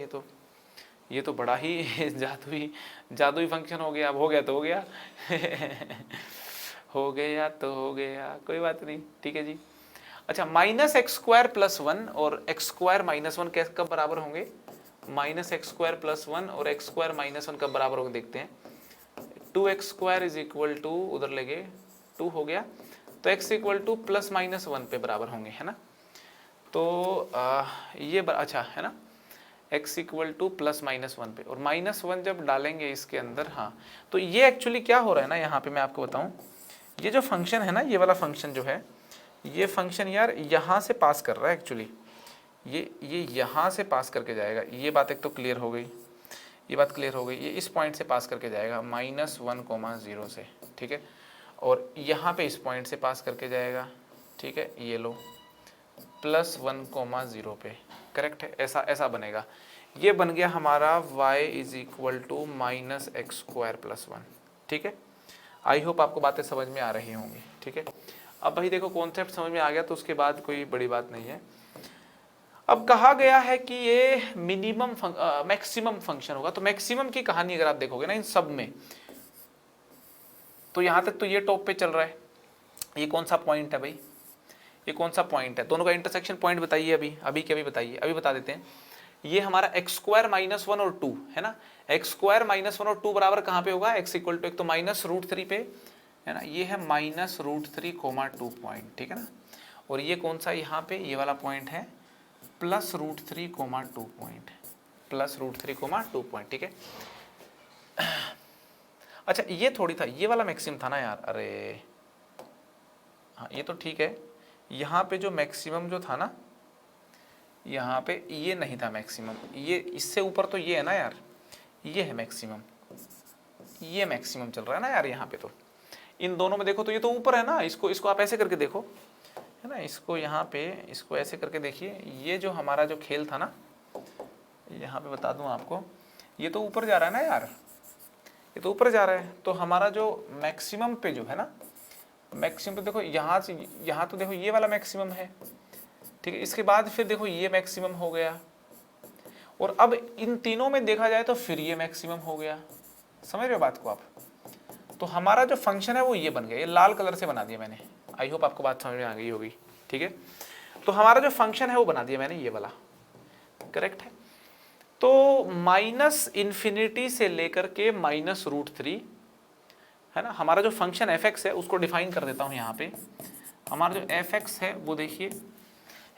ये तो बड़ा ही जादुई फंक्शन हो गया, अब हो गया तो हो गया हो गया तो हो गया, कोई बात नहीं, ठीक है जी। अच्छा minus X square plus one और एक्स स्क्वायर माइनस वन कैसे कब बराबर होंगे, minus X square plus one और एक्स स्क्वायर माइनस वन कब बराबर होंगे देखते हैं, 2x square is equal to, उधर लेंगे 2 हो गया, तो x equal two plus minus one पे बराबर होंगे, है ना। तो ये अच्छा है ना, x equal two plus minus one पे, और माइनस वन जब डालेंगे इसके अंदर, हाँ तो ये एक्चुअली क्या हो रहा है ना, यहाँ पे मैं आपको बताऊँ, ये जो फंक्शन है ना, ये वाला फंक्शन जो है, ये फंक्शन यार यहाँ से पास कर रहा है एक्चुअली, ये यहाँ से पास करके जाएगा, ये बात एक तो क्लियर हो गई, ये बात क्लियर हो गई, ये इस पॉइंट से पास करके जाएगा -1,0 से, ठीक है, और यहाँ पे इस पॉइंट से पास करके जाएगा, ठीक है, ये लो +1,0 पे, करेक्ट है, ऐसा बनेगा, ये बन गया हमारा y is equal to minus X square plus one, ठीक है। आई होप आपको बातें समझ में आ रही होंगी, ठीक है। अब भाई देखो कॉन्सेप्ट समझ में आ गया तो उसके बाद कोई बड़ी बात नहीं है। अब कहा गया है कि ये मिनिमम मैक्सिमम फंक्शन होगा, तो मैक्सिमम की कहानी अगर आप देखोगे ना इन सब में, तो यहाँ तक तो ये टॉप पे चल रहा है, ये कौन सा पॉइंट है भाई, ये कौन सा पॉइंट है, दोनों का इंटरसेक्शन पॉइंट बताइए, अभी के अभी बताइए, अभी बता देते हैं। ये हमारा एक्स स्क्वायर माइनस वन और 2 है ना, एक्स स्क्वायर माइनस वन और 2 बराबर कहाँ पे होगा, x इक्वल टू एक तो -√3 पे, है ना, ये है -√3,2 पॉइंट, ठीक है ना, और ये कौन सा यहाँ पे, ये वाला पॉइंट है +√3,2 पॉइंट, +√3,2 पॉइंट, ठीक है। अच्छा ये थोड़ी था, ये वाला मैक्सिमम था ना यार, अरे हाँ ये तो ठीक है, यहाँ पे जो मैक्सिमम जो था ना, यहाँ पे ये नहीं था मैक्सिमम, ये इससे ऊपर तो ये है ना यार, ये है मैक्सिमम, ये मैक्सिमम चल रहा है ना यार यहाँ पे, तो इन दोनों में देखो तो ये तो ऊपर है ना, इसको आप ऐसे करके देखो, है ना, इसको यहाँ पे इसको ऐसे करके देखिए, ये जो हमारा जो खेल था ना, यहाँ पे बता दूँ आपको, ये तो ऊपर जा रहा है ना यार, ये तो ऊपर जा रहा है, तो हमारा जो मैक्सिमम पे जो है ना, मैक्सिमम पे देखो यहाँ तो देखो ये वाला मैक्सिमम है, ठीक है, इसके बाद फिर देखो ये मैक्सिमम हो गया, और अब इन तीनों में देखा जाए तो फिर ये मैक्सिमम हो गया, समझ रहे हो बात को आप। तो हमारा जो फंक्शन है वो ये बन गया, ये लाल कलर से बना दिया मैंने, आई होप आपको बात समझ में आ गई होगी, ठीक है। तो हमारा जो फंक्शन है वो बना दिया मैंने, ये वाला, करेक्ट है। तो -∞ से लेकर के -√3, है ना, हमारा जो फंक्शन f(x) है उसको डिफाइन कर देता हूँ यहाँ पे। हमारा जो f(x) है वो देखिए,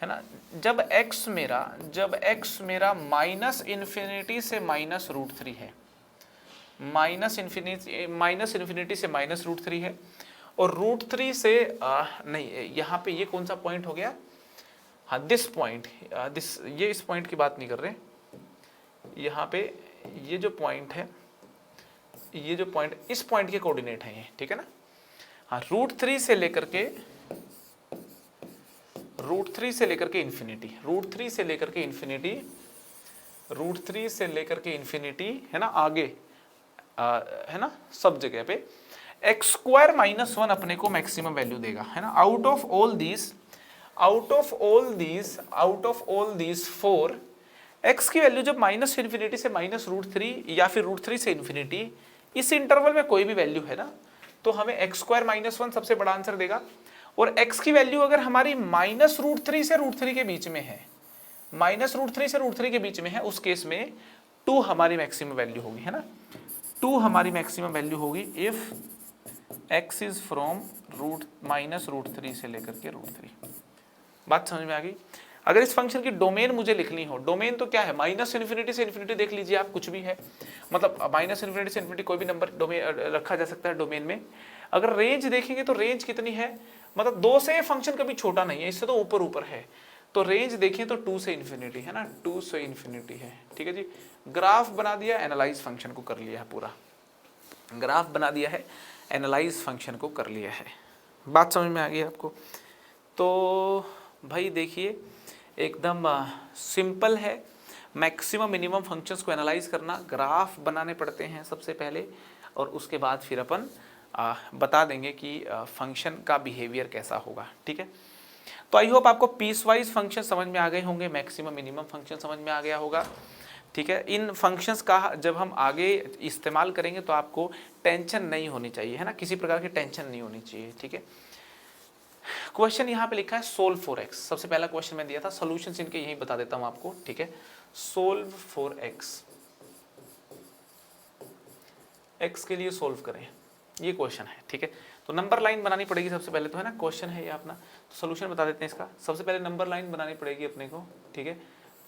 है ना। जब x मेरा माइनस इन्फिनिटी से माइनस रूट थ्री है, माइनस इन्फिनिटी से माइनस रूट थ्री है, और रूट थ्री से नहीं, यहाँ पे ये कौन सा पॉइंट हो गया, हाँ दिस पॉइंट, ये इस पॉइंट की बात नहीं कर रहे, यहाँ पे ये जो पॉइंट है, ये जो पॉइंट, इस पॉइंट के कोऑर्डिनेट है ये, ठीक है ना। हाँ, रूट थ्री से लेकर के इन्फिनिटी, रूट थ्री से लेकर के इन्फिनिटी, है ना, आगे है ना, सब जगह पे एक्स स्क्वायर माइनस वन अपने को मैक्सिमम वैल्यू देगा, है ना। Out of all these four, x की वैल्यू जब माइनस इन्फिनिटी से माइनस रूट थ्री या फिर रूट थ्री से इन्फिनिटी, इस इंटरवल में कोई भी वैल्यू है ना, तो हमें एक्स स्क्वायर माइनस वन सबसे बड़ा आंसर देगा। और x की वैल्यू अगर हमारी माइनस रूट थ्री से रूट थ्री के बीच में है, माइनस रूट थ्री से रूट थ्री के बीच में है, उस केस में 2 हमारी मैक्सिमम वैल्यू होगी, है ना। 2 हमारी मैक्सिमम वैल्यू होगी if x is from minus root three से लेकर के रूट थ्री। बात समझ में आ गई। अगर इस फंक्शन की डोमेन मुझे लिखनी हो, डोमेन तो क्या है, माइनस इन्फिनिटी से इन्फिनिटी देख लीजिए आप, कुछ भी है, मतलब माइनस इन्फिनिटी से इन्फिनिटी कोई भी नंबर डोमेन रखा जा सकता है डोमेन में। अगर रेंज देखेंगे तो रेंज कितनी है, मतलब 2 से ये फंक्शन कभी छोटा नहीं है, इससे तो ऊपर ऊपर है, तो रेंज देखें तो 2 से इन्फिनिटी है ना, 2 से इन्फिनिटी है, ठीक है जी। ग्राफ बना दिया, एनालाइज फंक्शन को कर लिया है, पूरा ग्राफ बना दिया है, एनालाइज फंक्शन को कर लिया है। बात समझ में आ गई आपको। तो भाई देखिए एकदम सिंपल है, मैक्सिमम मिनिमम फंक्शंस को एनालाइज करना, ग्राफ बनाने पड़ते हैं सबसे पहले, और उसके बाद फिर अपन बता देंगे कि फंक्शन का बिहेवियर कैसा होगा, ठीक है। तो आई होप आपको पीस वाइज फंक्शन समझ में आ गए होंगे, मैक्सिमम मिनिमम फंक्शन समझ में आ गया होगा, ठीक है। इन फंक्शंस का जब हम आगे इस्तेमाल करेंगे तो आपको टेंशन नहीं होनी चाहिए, है ना, किसी प्रकार की टेंशन नहीं होनी चाहिए, ठीक है। क्वेश्चन यहाँ पे लिखा है सोल्व फॉर एक्स, सबसे पहला क्वेश्चन मैं दिया था, सॉल्यूशंस इनके यही बता देता हूँ आपको, ठीक है। सोल्व फॉर एक्स, एक्स के लिए सोल्व करें, ये क्वेश्चन है, ठीक है। तो नंबर लाइन बनानी पड़ेगी सबसे पहले, तो है ना, क्वेश्चन है ये अपना, तो सोल्यूशन बता देते हैं इसका। सबसे पहले नंबर लाइन बनानी पड़ेगी अपने को, ठीक है।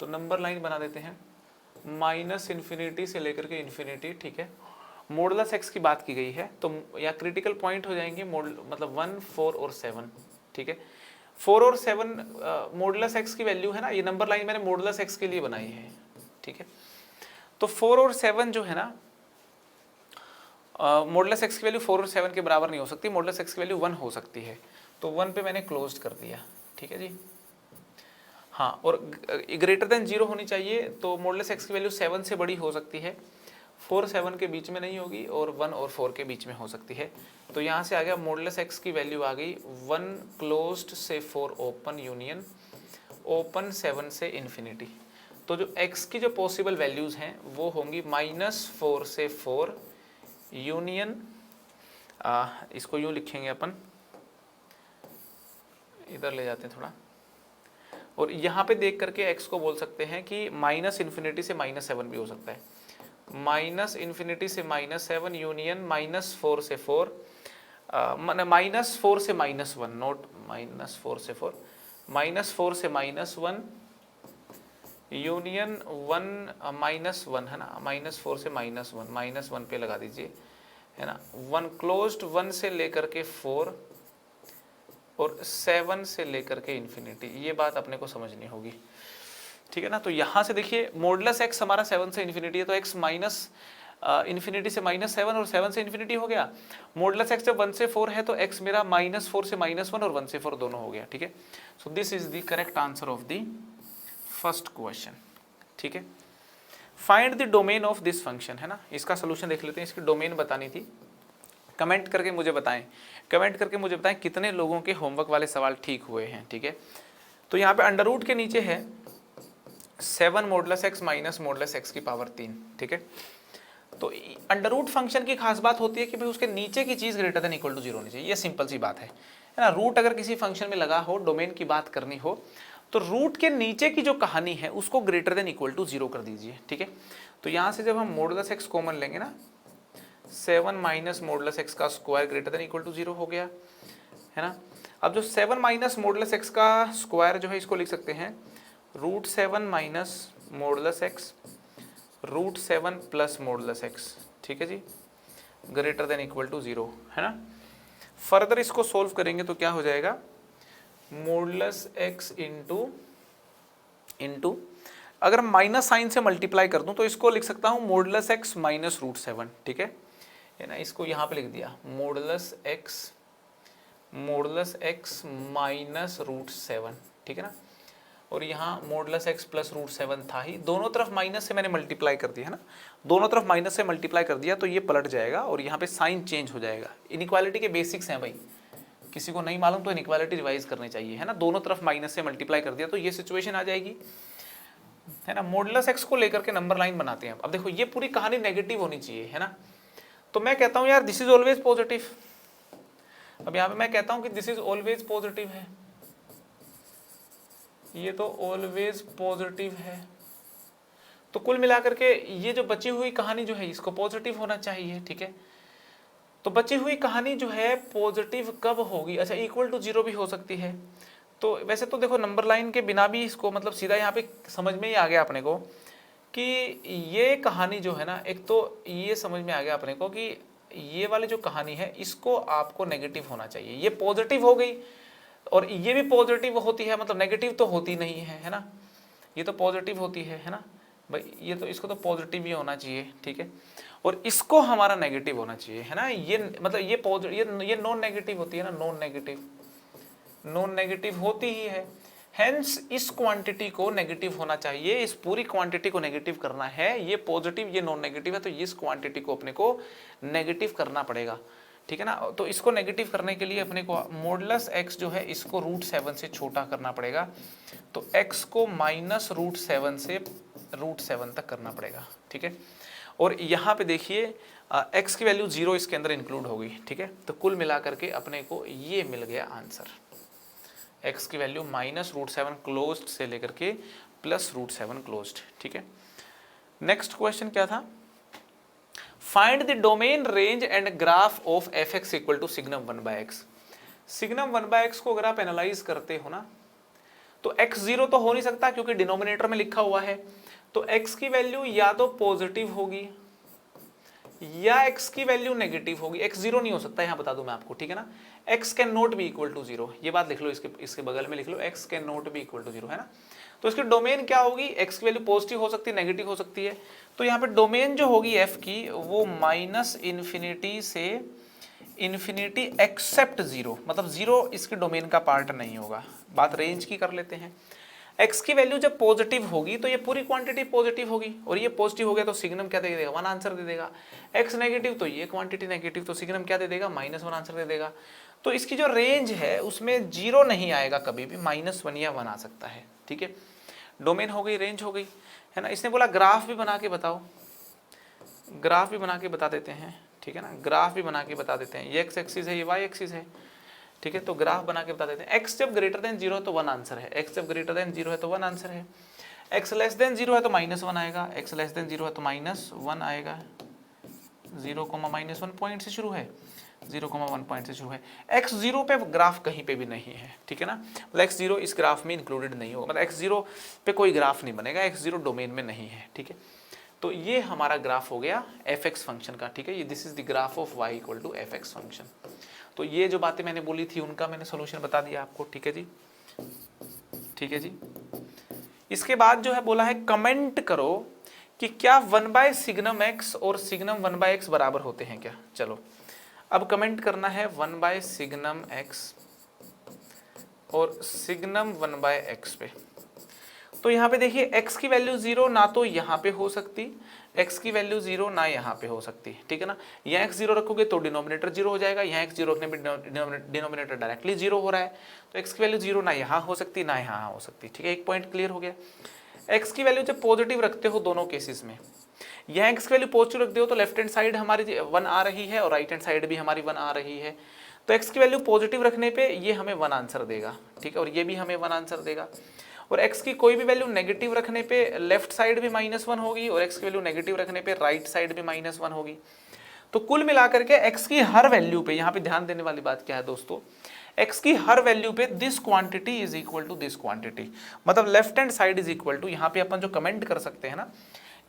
तो नंबर लाइन बना देते हैं, माइनस इन्फिनिटी से लेकर के इन्फिनिटी, ठीक है। मॉडुलस एक्स की बात की गई है, तो या क्रिटिकल पॉइंट हो जाएंगे मतलब 1, 4 और 7, ठीक है। 4 और 7 मॉडुलस एक्स की वैल्यू है ना, ये नंबर लाइन मैंने मॉडुलस एक्स के लिए बनाई है, ठीक है। तो 4 और 7 जो है ना, मॉडुलस एक्स की वैल्यू 4 और 7 के बराबर नहीं हो सकती, मॉडुलस एक्स की वैल्यू 1 हो सकती है, तो 1 पे मैंने क्लोज कर दिया, ठीक है जी। हाँ, और ग्रेटर देन 0 होनी चाहिए, तो मॉडुलस एक्स की वैल्यू 7 से बड़ी हो सकती है, 4 7 के बीच में नहीं होगी, और 1 और 4 के बीच में हो सकती है। तो यहाँ से आ गया मॉडुलस एक्स की वैल्यू आ गई 1 क्लोज्ड से 4 ओपन, यूनियन ओपन 7 से इन्फिनिटी। तो जो x की जो पॉसिबल वैल्यूज़ हैं वो होंगी -4 से 4 यूनियन, इसको यूँ लिखेंगे अपन, इधर ले जाते हैं थोड़ा, और यहाँ पे देख करके x को बोल सकते हैं कि माइनस इन्फिनिटी से -7 भी हो सकता है, माइनस इन्फिनिटी से -7 यूनियन -4 से 4, -4 से -1, नोट -4 से 4, -4 से -1 यूनियन 1 है ना, -4 से -1 पे लगा दीजिए, है ना। 1 क्लोज्ड 1 से लेकर के 4 और 7 से लेकर के इन्फिनिटी, ये बात अपने को समझनी होगी, ठीक है ना। तो यहाँ से देखिए मॉडुलस एक्स हमारा 7 से इन्फिनिटी है, तो एक्स माइनस इन्फिनिटी से -7 और 7 से इन्फिनिटी हो गया। मॉडुलस एक्स जब 1 से 4 है तो एक्स मेरा -4 से -1 और 1 से 4 दोनों हो गया, ठीक है। So this is the correct answer of the first question, ठीक है। Find the domain of this function, है ना, इसका सोल्यूशन देख लेते हैं, इसकी डोमेन बतानी थी। कमेंट करके मुझे बताएं, कितने लोगों के होमवर्क वाले सवाल ठीक हुए हैं, ठीक है। तो यहाँ पे अंडर रूट के नीचे है 7 modulus x minus modulus x की पावर 3, ठीक है। तो अंडर रूट फंक्शन की खास बात होती है कि भाई उसके नीचे की चीज़ ग्रेटर देन इक्वल टू 0 होनी चाहिए, ये सिंपल सी बात है ना। रूट अगर किसी फंक्शन में लगा हो, डोमेन की बात करनी हो, तो रूट के नीचे की जो कहानी है उसको ग्रेटर देन इक्वल टू 0 कर दीजिए, ठीक है। तो यहाँ से जब हम मॉडुलस एक्स कॉमन लेंगे ना, 7 माइनस मॉडुलस एक्स का square greater than equal to 0 हो गया, है ना। अब जो 7 माइनस मॉडुलस एक्स का स्क्वायर जो है इसको लिख सकते हैं √7 minus modulus X √7 plus modulus X, ठीक है जी, ग्रेटर देन इक्वल टू 0, है ना। फर्दर इसको सोल्व करेंगे तो क्या हो जाएगा, मॉडुलस एक्स इंटू अगर माइनस साइन से मल्टीप्लाई कर दूं तो इसको लिख सकता हूं मॉडुलस एक्स माइनस √7, ठीक है ना। इसको यहां पे लिख दिया मॉडुलस एक्स माइनस √7, ठीक है ना। और यहाँ मॉडुलस एक्स प्लस √7 था ही, दोनों तरफ माइनस से मैंने मल्टीप्लाई कर दिया है ना, दोनों तरफ माइनस से मल्टीप्लाई कर दिया तो ये पलट जाएगा और यहाँ पे साइन चेंज हो जाएगा। इनइक्वालिटी के बेसिक्स हैं भाई, किसी को नहीं मालूम तो इनइक्वालिटी रिवाइज करनी चाहिए, है ना। दोनों तरफ माइनस से मल्टीप्लाई कर दिया तो ये सिचुएशन आ जाएगी, है ना। मॉडुलस एक्स को लेकर के नंबर लाइन बनाते हैं। अब देखो ये पूरी कहानी नेगेटिव होनी चाहिए, है ना। तो मैं कहता हूँ यार दिस इज ऑलवेज पॉजिटिव। अब यहाँ पे मैं कहता हूँ कि दिस इज ऑलवेज पॉजिटिव है, ये तो ऑलवेज पॉजिटिव है। तो कुल मिलाकर के ये जो बची हुई कहानी जो है इसको पॉजिटिव होना चाहिए, ठीक है। तो बची हुई कहानी जो है पॉजिटिव कब होगी, अच्छा इक्वल टू 0 भी हो सकती है। तो वैसे तो देखो नंबर लाइन के बिना भी इसको मतलब सीधा यहाँ पे समझ में ही आ गया अपने को कि ये कहानी जो है ना, एक तो ये समझ में आ गया अपने को कि ये वाली जो कहानी है इसको आपको नेगेटिव होना चाहिए। ये पॉजिटिव हो गई और ये भी पॉजिटिव होती है, मतलब नेगेटिव तो होती नहीं है ना। ये तो पॉजिटिव होती है ना भाई, ये तो इसको तो पॉजिटिव ही होना चाहिए, ठीक है। और इसको हमारा नेगेटिव होना चाहिए, है ना। ये मतलब ये नॉन नेगेटिव होती है ना, नॉन नेगेटिव होती ही है। हेंस इस क्वांटिटी को नेगेटिव होना चाहिए, इस पूरी क्वांटिटी को नेगेटिव करना है। ये पॉजिटिव ये नॉन नेगेटिव है तो इस क्वांटिटी को अपने को नेगेटिव करना पड़ेगा, ठीक है ना। तो इसको नेगेटिव करने के लिए अपने को मॉडुलस एक्स जो है इसको √7 से छोटा करना पड़ेगा। तो एक्स को माइनस √7 से √7 तक करना पड़ेगा, ठीक है। और यहाँ पे देखिए एक्स की वैल्यू 0 इसके अंदर इंक्लूड होगी, ठीक है। तो कुल मिलाकर के अपने को ये मिल गया आंसर, एक्स की वैल्यू माइनस √7 क्लोज्ड से लेकर के प्लस √7 क्लोज्ड, ठीक है। नेक्स्ट क्वेश्चन क्या था, find the domain range and graph of F X equal to signum 1/x। Signum 1/x को अगर आप एनालाइज करते हो ना तो x 0 तो हो नहीं सकता क्योंकि डिनोमिनेटर में लिखा हुआ है। तो x की वैल्यू या तो पॉजिटिव होगी या x की वैल्यू नेगेटिव होगी। x 0 नहीं हो सकता, यहां बता दूं मैं आपको, ठीक है ना। x can not be equal to 0, ये बात लिख लो, इसके बगल में लिख लो, x can not be equal to 0, है ना। तो इसकी डोमेन क्या होगी, x की वैल्यू पॉजिटिव हो सकती है नेगेटिव हो सकती है। तो यहाँ पे डोमेन जो होगी f की वो -∞ से इन्फिनिटी एक्सेप्ट 0, मतलब 0 इसके डोमेन का पार्ट नहीं होगा। बात रेंज की कर लेते हैं। x की वैल्यू जब पॉजिटिव होगी तो ये पूरी क्वांटिटी पॉजिटिव होगी और ये पॉजिटिव हो गया तो सिग्नम क्या दे देगा, 1 आंसर दे देगा। x नेगेटिव तो ये क्वांटिटी नेगेटिव तो सिग्नम क्या दे देगा, -1 आंसर दे देगा। तो इसकी जो रेंज है उसमें 0 नहीं आएगा कभी भी, -1 या 1 आ सकता है, ठीक है। डोमेन हो गई, रेंज हो गई, है ना। इसने बोला ग्राफ भी बना के बताओ, ग्राफ भी बना के बता देते हैं, ठीक है ना। ग्राफ भी बना के बता देते हैं, ये x एक्सिस है ये y एक्सिस है, ठीक है। तो ग्राफ बना के बता देते हैं। x जब ग्रेटर देन 0 है तो 1 आंसर है, x जब ग्रेटर देन 0 है तो 1 आंसर है, x लेस देन 0 है तो -1 आएगा, x लेस देन 0 है तो -1 आएगा। 0, -1 पॉइंट से शुरू है, 0,1 पॉइंट से शुरू है। x 0 पे ग्राफ कहीं पे भी नहीं है, ठीक है ना। मतलब x 0 इस ग्राफ में इंक्लूडेड नहीं होगा, मतलब x 0 पे कोई ग्राफ नहीं बनेगा, x 0 डोमेन में नहीं है, ठीक है। तो ये हमारा ग्राफ हो गया f(x) फंक्शन का, ठीक है। ये this is the graph of y equal to f(x) function. तो ये जो बातें मैंने बोली थी उनका मैंने सोल्यूशन बता दिया आपको, ठीक है जी, ठीक है जी। इसके बाद जो है बोला है कमेंट करो कि क्या 1/सिग्नम x और सिग्नम 1/x बराबर होते हैं क्या। चलो अब कमेंट करना है 1/सिग्नम x और सिग्नम 1/x पे। तो यहाँ पे देखिए x की वैल्यू 0 ना तो यहाँ पे हो सकती, x की वैल्यू 0 ना यहाँ पे हो सकती, ठीक है ना। यहाँ x 0 रखोगे तो डिनोमिनेटर 0 हो जाएगा, यहाँ x 0 रखने पे डिनोमिनेटर डायरेक्टली 0 हो रहा है। तो x की वैल्यू 0 ना यहाँ हो सकती ना यहाँ हो सकती, ठीक है। एक पॉइंट क्लियर हो गया। x की वैल्यू जब पॉजिटिव रखते हो दोनों केसेस में, यहाँ x की वैल्यू पॉजिटिव रखते हो तो लेफ्ट हैंड साइड हमारी 1 आ रही है और राइट हैंड साइड भी हमारी 1 आ रही है। तो x की वैल्यू पॉजिटिव रखने पे ये हमें 1 आंसर देगा, ठीक है, और ये भी हमें 1 आंसर देगा। और x की कोई भी वैल्यू नेगेटिव रखने पे लेफ्ट साइड भी -1 होगी और x की वैल्यू नेगेटिव रखने पे राइट साइड भी -1 होगी। तो कुल मिलाकर के x की हर वैल्यू पे, यहाँ पे ध्यान देने वाली बात क्या है दोस्तों, x की हर वैल्यू पे this quantity is equal to this quantity, मतलब left hand side is equal to, यहाँ पे अपन जो कमेंट कर सकते हैं ना,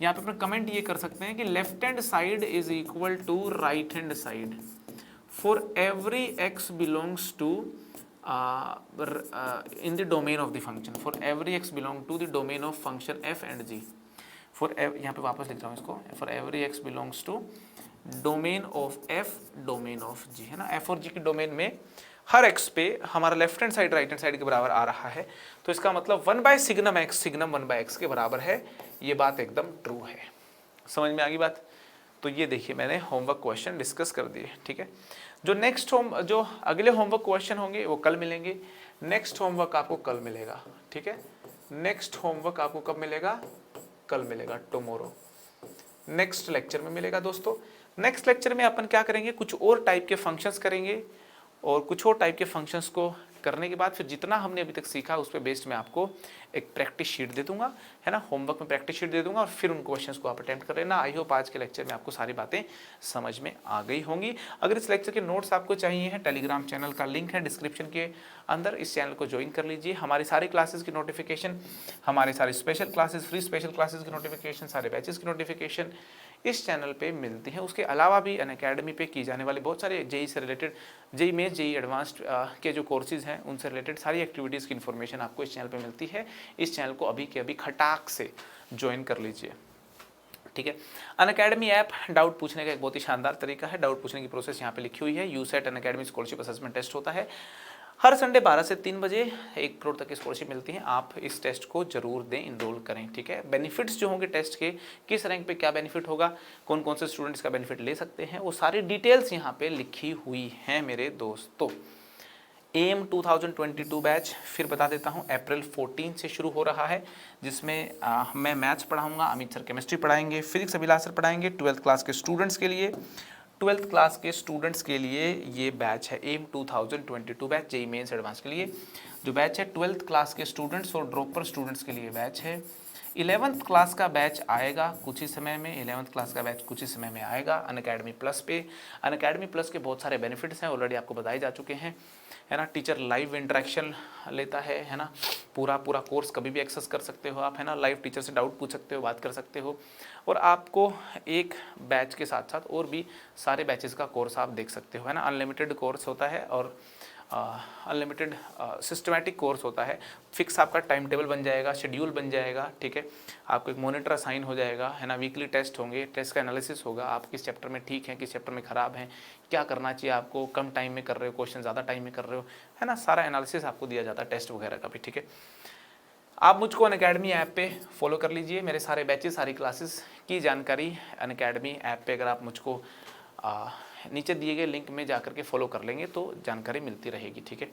यहाँ पे अपन कमेंट ये कर सकते हैं कि left hand side is equal to right hand side for every x belongs to in the domain of the function, for every x belong to the domain of function f and g, for यहाँ पे वापस लिख रहा हूँ इसको, for every x belongs to domain of f domain of g, है ना, f और g के डोमेन में हर x पे हमारा left hand side right hand side के बराबर आ रहा है, तो इसका मतलब 1/सिग्नम x सिग्नम 1/x के बराबर है, ये बात एकदम ट्रू है। समझ में आ गई बात? तो ये देखिए मैंने होमवर्क क्वेश्चन डिस्कस कर दिए, ठीक है। जो अगले होमवर्क क्वेश्चन होंगे वो कल मिलेंगे, नेक्स्ट होमवर्क आपको कल मिलेगा, ठीक है। नेक्स्ट होमवर्क आपको कब मिलेगा? कल मिलेगा, टुमारो, नेक्स्ट लेक्चर में मिलेगा दोस्तों। नेक्स्ट लेक्चर में अपन क्या करेंगे, कुछ और टाइप के फंक्शंस करेंगे, और कुछ और टाइप के फंक्शंस को करने के बाद फिर जितना हमने अभी तक सीखा उस पर बेस्ड मैं आपको एक प्रैक्टिस शीट दे दूंगा, है ना, होमवर्क में प्रैक्टिस शीट दे दूंगा, और फिर उन क्वेश्चंस को आप अटेम्प्ट कर लेना। आई होप आज के लेक्चर में आपको सारी बातें समझ में आ गई होंगी। अगर इस लेक्चर के नोट्स आपको चाहिए हैं, टेलीग्राम चैनल का लिंक है डिस्क्रिप्शन के अंदर, इस चैनल को ज्वाइन कर लीजिए। हमारी सारी क्लासेस की नोटिफिकेशन, हमारे सारे special classes, free special classes की नोटिफिकेशन, सारे बैचेस की नोटिफिकेशन इस चैनल पे मिलती है। उसके अलावा भी अनअकैडमी पे की जाने वाले बहुत सारे जेई से related, JEE mains, JEE advanced के जो कोर्सेज हैं उनसे रिलेटेड सारी एक्टिविटीज़ की इन्फॉर्मेशन आपको इस चैनल पे मिलती है। इस चैनल को अभी के अभी खटाक से ज्वाइन कर लीजिए, ठीक है। अनअकैडमी ऐप डाउट पूछने का एक बहुत ही शानदार तरीका है। डाउट पूछने की प्रोसेस यहाँ पे लिखी हुई है। यूसेट अनअकैडमी स्कॉलरशिप असेसमेंट टेस्ट होता है हर संडे 12 से 3 बजे, 1 करोड़ तक की स्कॉलरशिप मिलती है। आप इस टेस्ट को जरूर दें, इनरोल करें, ठीक है। बेनिफिट्स जो होंगे टेस्ट के, किस रैंक पे क्या बेनिफिट होगा, कौन कौन से स्टूडेंट्स का बेनिफिट ले सकते हैं, वो सारी डिटेल्स यहाँ पे लिखी हुई हैं मेरे दोस्तों। एम 2022 बैच फिर बता देता हूँ, अप्रैल 14 से शुरू हो रहा है, जिसमें मैं मैथ्स पढ़ाऊँगा, अमित सर केमिस्ट्री पढ़ाएंगे, फिजिक्स अभिलाष सर पढ़ाएंगे। 12th क्लास के स्टूडेंट्स के लिए, 12th क्लास के स्टूडेंट्स के लिए ये बैच है, M 2022 batch, JEE mains advance के लिए जो बैच है। 12th क्लास के स्टूडेंट्स और ड्रॉपर स्टूडेंट्स के लिए बैच है। 11th क्लास का बैच आएगा कुछ ही समय में, 11th क्लास का बैच कुछ ही समय में आएगा अनअकैडमी प्लस पे। अनअकैडमी प्लस के बहुत सारे बेनिफिट्स हैं, ऑलरेडी आपको बताए जा चुके हैं, है ना। टीचर लाइव इंटरेक्शन लेता है ना, पूरा कोर्स कभी भी एक्सेस कर सकते हो आप, है ना। लाइव टीचर से डाउट पूछ सकते हो, बात कर सकते हो, और आपको एक बैच के साथ साथ और भी सारे बैचेस का कोर्स आप देख सकते हो, है ना। अनलिमिटेड कोर्स होता है और अनलिमिटेड सिस्टमैटिक कोर्स होता है। फिक्स आपका टाइम टेबल बन जाएगा, शेड्यूल बन जाएगा, ठीक है। आपको एक मॉनिटर असाइन हो जाएगा, है ना। वीकली टेस्ट होंगे, टेस्ट का एनालिसिस होगा, आप किस चैप्टर में ठीक हैं, किस चैप्टर में ख़राब हैं, क्या करना चाहिए आपको, कम टाइम में कर रहे हो क्वेश्चन, ज़्यादा टाइम में कर रहे हो, है ना। सारा एनालिसिस आपको दिया जाता है टेस्ट वगैरह का भी, ठीक है। आप मुझको अनअकैडमी ऐप पे फॉलो कर लीजिए, मेरे सारे बैचेस, सारी क्लासेस की जानकारी अनअकैडमी ऐप पे अगर आप मुझको नीचे दिए गए लिंक में जाकर के फॉलो कर लेंगे तो जानकारी मिलती रहेगी, ठीक है।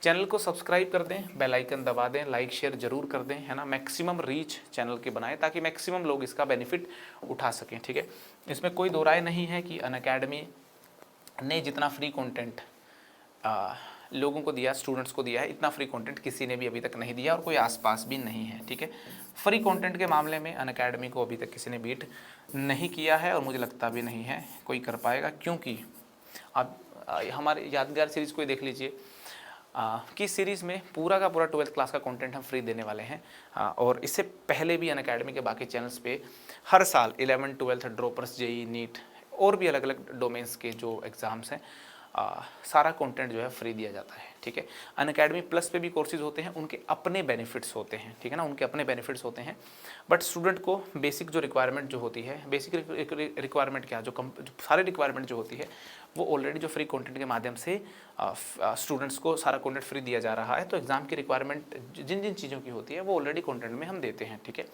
चैनल को सब्सक्राइब कर दें, बेल आइकन दबा दें, लाइक शेयर जरूर कर दें, है ना। मैक्सिमम रीच चैनल के बनाएं ताकि मैक्सिमम लोग इसका बेनिफिट उठा सकें, ठीक है। इसमें कोई दो राय नहीं है कि अनअकैडमी ने जितना फ्री कंटेंट लोगों को दिया, स्टूडेंट्स को दिया है, इतना फ्री कंटेंट किसी ने भी अभी तक नहीं दिया और कोई आसपास भी नहीं है, ठीक है। फ्री कंटेंट के मामले में अनअकैडमी को अभी तक किसी ने बीट नहीं किया है और मुझे लगता भी नहीं है कोई कर पाएगा, क्योंकि आप हमारे यादगार सीरीज़ को देख लीजिए कि सीरीज़ में पूरा का पूरा 12th क्लास का कंटेंट हम फ्री देने वाले हैं। और इससे पहले भी अनअकैडमी के बाकी चैनल्स पे हर साल 11th 12th droppers, JEE, NEET और भी अलग अलग डोमेन्स के जो एग्ज़ाम्स हैं सारा कंटेंट जो है फ्री दिया जाता है, ठीक है। अनअकैडमी प्लस पे भी कोर्सेज होते हैं, उनके अपने बेनिफिट्स होते हैं, ठीक है ना, उनके अपने बेनिफिट्स होते हैं। बट स्टूडेंट को बेसिक जो रिक्वायरमेंट जो होती है, बेसिक रिक्वायरमेंट क्या, जो सारी रिक्वायरमेंट जो होती है वो ऑलरेडी जो फ्री कंटेंट के माध्यम से स्टूडेंट्स को सारा कंटेंट फ्री दिया जा रहा है। तो एग्जाम की रिक्वायरमेंट जिन जिन चीज़ों की होती है वो ऑलरेडी कंटेंट में हम देते हैं, ठीक है।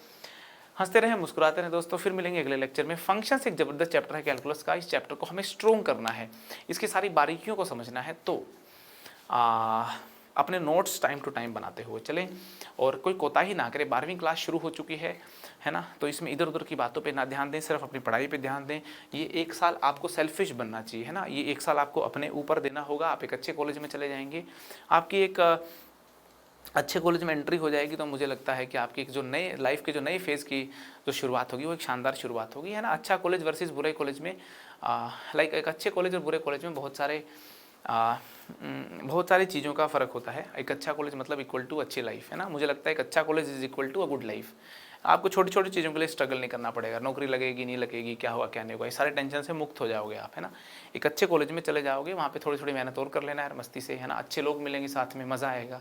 हंसते रहें, मुस्कुराते रहें दोस्तों। फिर मिलेंगे अगले लेक्चर में। फंक्शंस एक ज़बरदस्त चैप्टर है कैलकुलस का, इस चैप्टर को हमें स्ट्रॉन्ग करना है, इसकी सारी बारीकियों को समझना है, तो अपने नोट्स टाइम टू टाइम बनाते हुए चलें और कोई कोताही ना करें। 12वीं क्लास शुरू हो चुकी है ना, तो इसमें इधर उधर की बातों पे ना ध्यान दें, सिर्फ अपनी पढ़ाई पे ध्यान दें। ये एक साल आपको सेल्फिश बनना चाहिए, है ना, ये एक साल आपको अपने ऊपर देना होगा। आप एक अच्छे कॉलेज में चले जाएंगे, आपकी एक अच्छे कॉलेज में एंट्री हो जाएगी, तो मुझे लगता है कि आपकी जो नए लाइफ के जो नए फेज़ की जो शुरुआत होगी वो एक शानदार शुरुआत होगी, है ना। अच्छा कॉलेज वर्सेस बुरे कॉलेज में लाइक एक अच्छे कॉलेज और बुरे कॉलेज में बहुत सारे बहुत सारी चीज़ों का फ़र्क होता है। एक अच्छा कॉलेज मतलब इक्वल टू अच्छी लाइफ, है ना। मुझे लगता है एक अच्छा college is equal to a good life. आपको छोटी छोटी चीज़ों के लिए स्ट्रगल नहीं करना पड़ेगा, नौकरी लगेगी नहीं लगेगी, क्या हुआ क्या नहीं हुआ, ये सारे टेंशन से मुक्त हो जाओगे आप, है ना। एक अच्छे कॉलेज में चले जाओगे, वहाँ पे थोड़ी थोड़ी मेहनत और कर लेना है मस्ती से, है ना। अच्छे लोग मिलेंगे साथ में, मज़ा आएगा।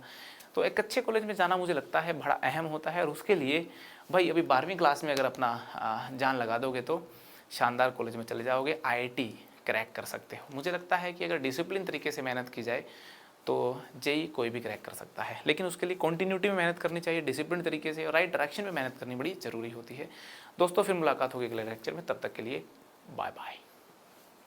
तो एक अच्छे कॉलेज में जाना मुझे लगता है बड़ा अहम होता है। और उसके लिए भाई अभी 12वीं क्लास में अगर अपना जान लगा दोगे तो शानदार कॉलेज में चले जाओगे, आईआईटी क्रैक कर सकते हो। मुझे लगता है कि अगर डिसिप्लिन तरीके से मेहनत की जाए तो जेई कोई भी क्रैक कर सकता है, लेकिन उसके लिए कॉन्टिन्यूटी में मेहनत करनी चाहिए, डिसिप्लिन तरीके से और राइट डायरेक्शन में मेहनत करनी बड़ी ज़रूरी होती है। दोस्तों फिर मुलाकात होगी अगले लेक्चर में, तब तक के लिए बाय बाय।